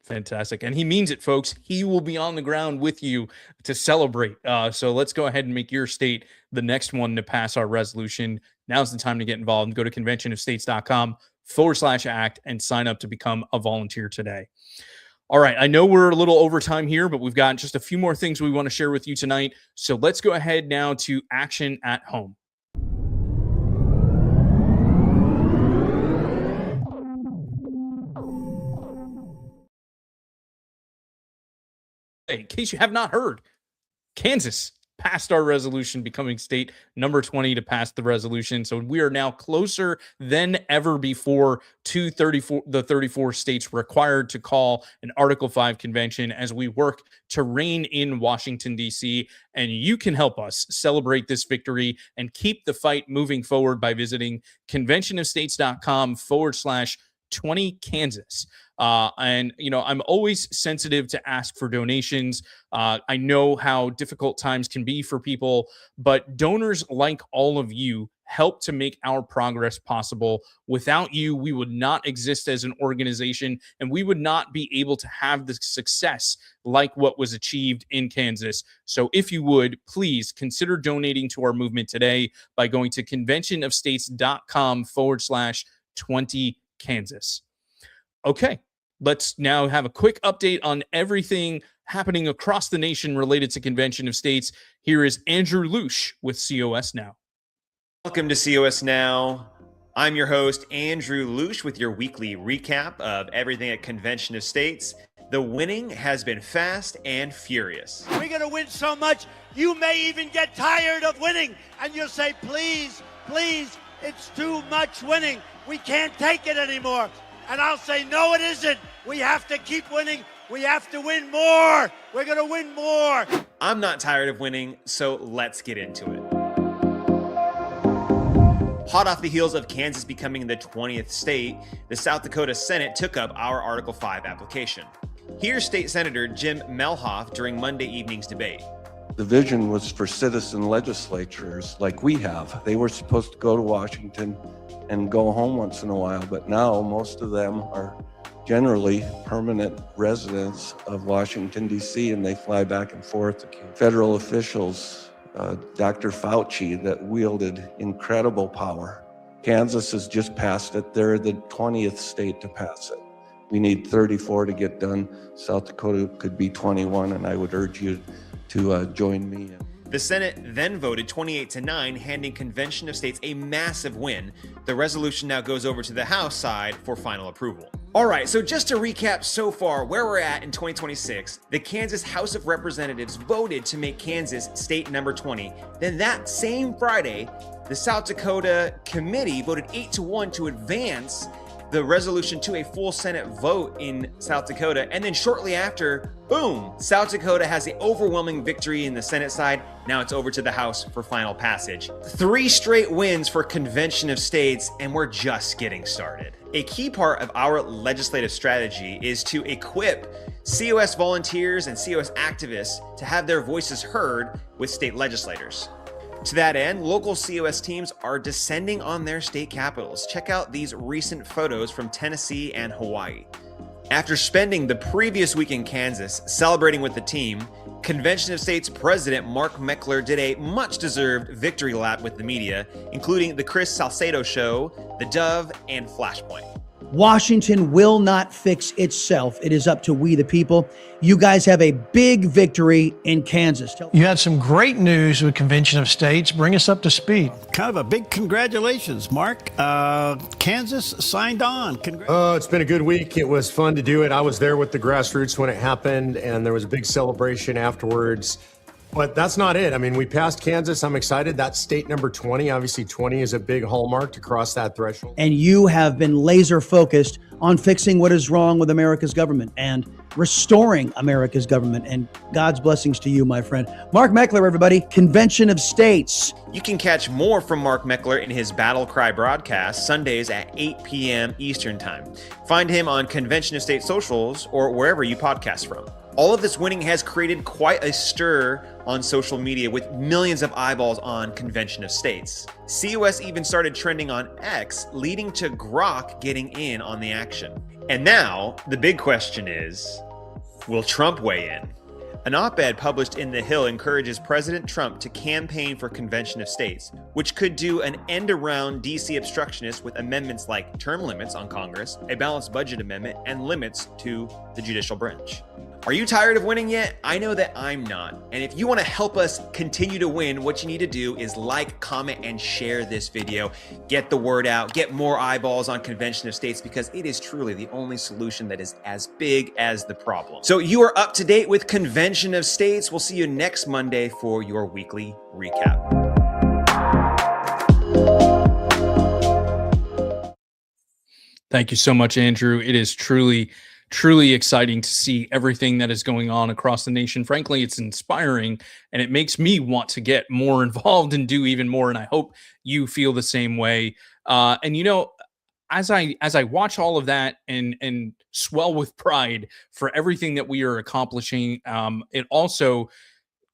Fantastic. And he means it, folks. He will be on the ground with you to celebrate. So let's go ahead and make your state the next one to pass our resolution. Now's the time to get involved. Go to conventionofstates.com/act and sign up to become a volunteer today. All right. I know we're a little over time here, but we've got just a few more things we want to share with you tonight. So let's go ahead now to action at home. In case you have not heard, Kansas passed our resolution, becoming state number 20 to pass the resolution. So we are now closer than ever before to the 34 states required to call an Article 5 convention as we work to reign in Washington, D.C. And you can help us celebrate this victory and keep the fight moving forward by visiting conventionofstates.com/20Kansas. And, I'm always sensitive to ask for donations. I know how difficult times can be for people, but donors like all of you help to make our progress possible. Without you, we would not exist as an organization, and we would not be able to have the success like what was achieved in Kansas. So if you would, please consider donating to our movement today by going to conventionofstates.com/20Kansas. Okay. Let's now have a quick update on everything happening across the nation related to Convention of States. Here is Andrew Lusch with COS Now. Welcome to COS Now. I'm your host, Andrew Lusch, with your weekly recap of everything at Convention of States. The winning has been fast and furious. We're going to win so much, you may even get tired of winning. And you'll say, please, please, it's too much winning. We can't take it anymore. And I'll say, no, it isn't. We have to keep winning. We have to win more. We're going to win more. I'm not tired of winning, so let's get into it. Hot off the heels of Kansas becoming the 20th state, the South Dakota Senate took up our Article 5 application. Here's State Senator Jim Melhoff during Monday evening's debate. The vision was for citizen legislatures like we have. They were supposed to go to Washington and go home once in a while, but now most of them are generally permanent residents of Washington, D.C., and they fly back and forth. Federal officials, Dr. Fauci, that wielded incredible power. Kansas has just passed it. They're the 20th state to pass it. We need 34 to get done. South Dakota could be 21, and I would urge you to join me. The Senate then voted 28-9, handing Convention of States a massive win. The resolution now goes over to the House side for final approval. All right, so just to recap so far where we're at in 2026, the Kansas House of Representatives voted to make Kansas state number 20. Then that same Friday, the South Dakota committee voted 8-1 to advance the resolution to a full Senate vote in South Dakota. And then shortly after, boom, South Dakota has the overwhelming victory in the Senate side. Now it's over to the House for final passage. 3 straight wins for Convention of States, and we're just getting started. A key part of our legislative strategy is to equip COS volunteers and COS activists to have their voices heard with state legislators. To that end, local COS teams are descending on their state capitals. Check out these recent photos from Tennessee and Hawaii. After spending the previous week in Kansas celebrating with the team, Convention of States President Mark Meckler did a much-deserved victory lap with the media, including the Chris Salcedo Show, The Dove, and Flashpoint. Washington will not fix itself. It is up to we, the people. You guys have a big victory in Kansas. You had some great news with Convention of States. Bring us up to speed. Kind of a big congratulations, Mark. Kansas signed on. It's been a good week. It was fun to do it. I was there with the grassroots when it happened, and there was a big celebration afterwards. But that's not it. I mean, we passed Kansas. I'm excited. That's state number 20. Obviously, 20 is a big hallmark to cross that threshold. And you have been laser focused on fixing what is wrong with America's government and restoring America's government. And God's blessings to you, my friend. Mark Meckler, everybody. Convention of States. You can catch more from Mark Meckler in his Battle Cry broadcast Sundays at 8 p.m. Eastern Time. Find him on Convention of States socials or wherever you podcast from. All of this winning has created quite a stir on social media with millions of eyeballs on Convention of States. COS even started trending on X, leading to Grok getting in on the action. And now, the big question is, will Trump weigh in? An op-ed published in The Hill encourages President Trump to campaign for Convention of States, which could do an end-around DC obstructionist with amendments like term limits on Congress, a balanced budget amendment, and limits to the judicial branch. Are you tired of winning yet? I know that I'm not. And if you want to help us continue to win, what you need to do is like, comment, and share this video. Get the word out, get more eyeballs on Convention of States, because it is truly the only solution that is as big as the problem. So you are up to date with Convention of States. We'll see you next Monday for your weekly recap. Thank you so much, Andrew. It is truly exciting to see everything that is going on across the nation. Frankly, it's inspiring, and it makes me want to get more involved and do even more. And I hope you feel the same way. And you know, as I watch all of that and swell with pride for everything that we are accomplishing, it also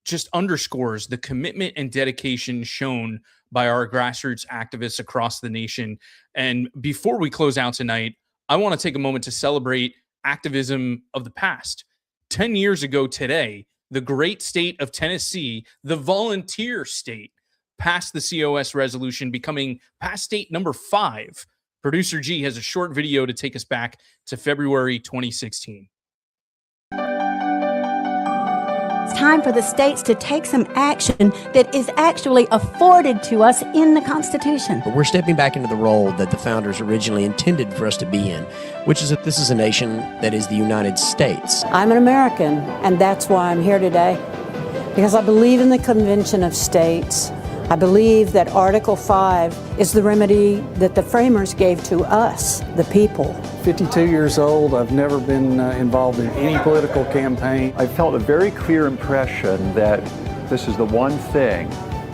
just underscores the commitment and dedication shown by our grassroots activists across the nation. And before we close out tonight, I want to take a moment to celebrate activism of the past. 10 years ago today, the great state of Tennessee, the volunteer state, passed the COS resolution, becoming past state number 5. Producer G has a short video to take us back to February 2016. It's time for the states to take some action that is actually afforded to us in the Constitution. But we're stepping back into the role that the founders originally intended for us to be in, which is that this is a nation that is the United States. I'm an American, and that's why I'm here today, because I believe in the Convention of States. I believe that Article 5 is the remedy that the framers gave to us, the people. 52 years old, I've never been involved in any political campaign. I felt a very clear impression that this is the one thing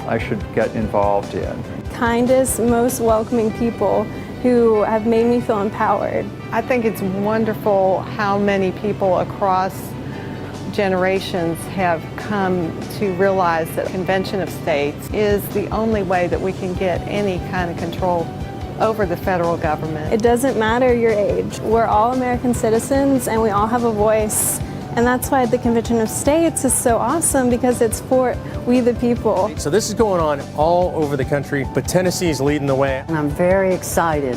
I should get involved in. Kindest, most welcoming people who have made me feel empowered. I think it's wonderful how many people across generations have come to realize that Convention of States is the only way that we can get any kind of control over the federal government. It doesn't matter your age. We're all American citizens and we all have a voice. And that's why the Convention of States is so awesome, because it's for we the people. So this is going on all over the country, but Tennessee is leading the way. And I'm very excited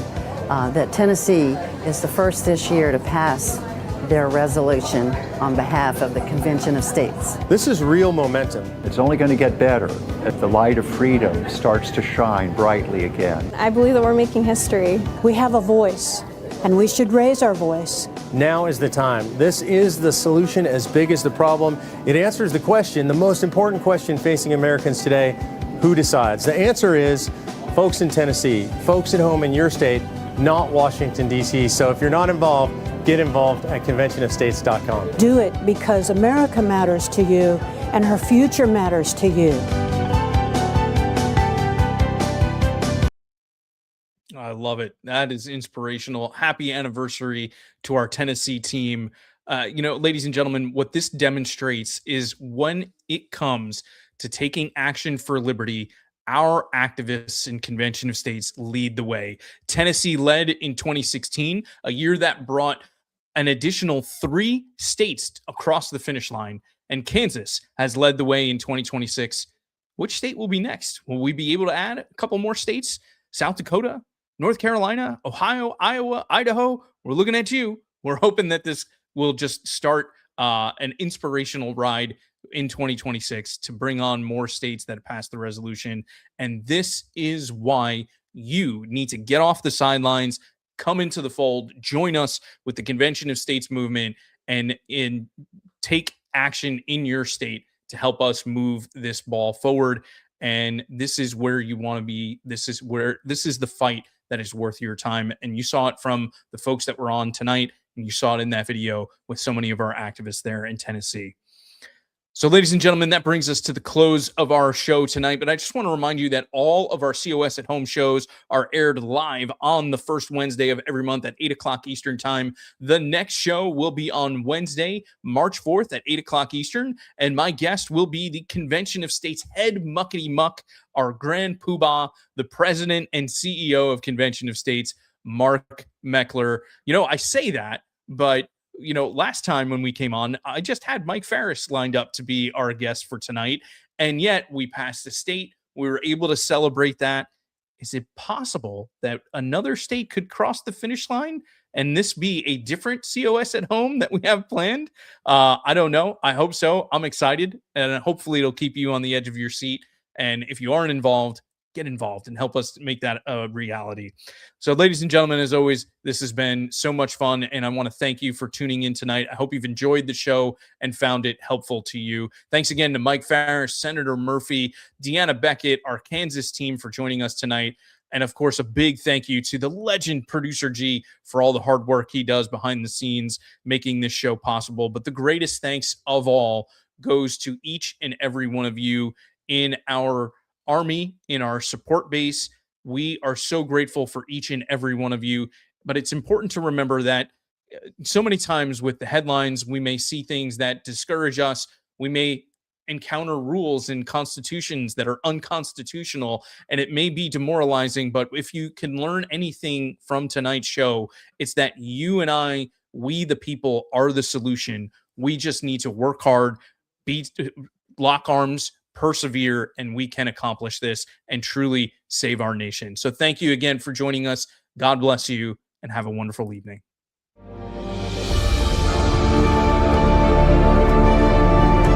that Tennessee is the first this year to pass their resolution on behalf of the Convention of States. This is real momentum. It's only going to get better if the light of freedom starts to shine brightly again. I believe that we're making history. We have a voice, and we should raise our voice. Now is the time. This is the solution as big as the problem. It answers the question, the most important question facing Americans today: who decides? The answer is folks in Tennessee, folks at home in your state, not Washington, D.C. So if you're not involved, get involved at conventionofstates.com. Do it because America matters to you and her future matters to you. I love it. That is inspirational. Happy anniversary to our Tennessee team. You know, ladies and gentlemen, what this demonstrates is when it comes to taking action for liberty, our activists in Convention of States lead the way. Tennessee led in 2016, a year that brought an additional 3 states across the finish line, and Kansas has led the way in 2026. Which state will be next? Will we be able to add a couple more states? South Dakota, North Carolina, Ohio, Iowa, Idaho? We're looking at you. We're hoping that this will just start an inspirational ride in 2026 to bring on more states that pass the resolution. And this is why you need to get off the sidelines, come into the fold, join us with the Convention of States movement, and take action in your state to help us move this ball forward. And this is where you want to be. This is the fight that is worth your time. And you saw it from the folks that were on tonight, and you saw it in that video with so many of our activists there in Tennessee. So, ladies and gentlemen, that brings us to the close of our show tonight. But I just want to remind you that all of our COS at Home shows are aired live on the first Wednesday of every month at 8 o'clock Eastern Time. The next show will be on Wednesday, March 4th at 8 o'clock Eastern. And my guest will be the Convention of States head muckety muck, our grand poobah, the president and CEO of Convention of States, Mark Meckler. You know, I say that, but you know, last time when we came on, I just had Mike Farris lined up to be our guest for tonight. And yet we passed the state. We were able to celebrate that. Is it possible that another state could cross the finish line and this be a different COS at home that we have planned? I don't know. I hope so. I'm excited, and hopefully it'll keep you on the edge of your seat. And if you aren't involved, get involved and help us make that a reality. So, ladies and gentlemen, as always, this has been so much fun, and I want to thank you for tuning in tonight. I hope you've enjoyed the show and found it helpful to you. Thanks again to Mike Farris, Senator Murphy, Deanna Beckett, our Kansas team for joining us tonight. And of course, a big thank you to the legend Producer G for all the hard work he does behind the scenes, making this show possible. But the greatest thanks of all goes to each and every one of you in our Army, in our support base. We are so grateful for each and every one of you. But it's important to remember that so many times with the headlines, we may see things that discourage us. We may encounter rules and constitutions that are unconstitutional, and it may be demoralizing. But if you can learn anything from tonight's show, it's that you and I, we the people, are the solution. We just need to work hard, lock arms, persevere, and we can accomplish this and truly save our nation. So thank you again for joining us. God bless you, and have a wonderful evening.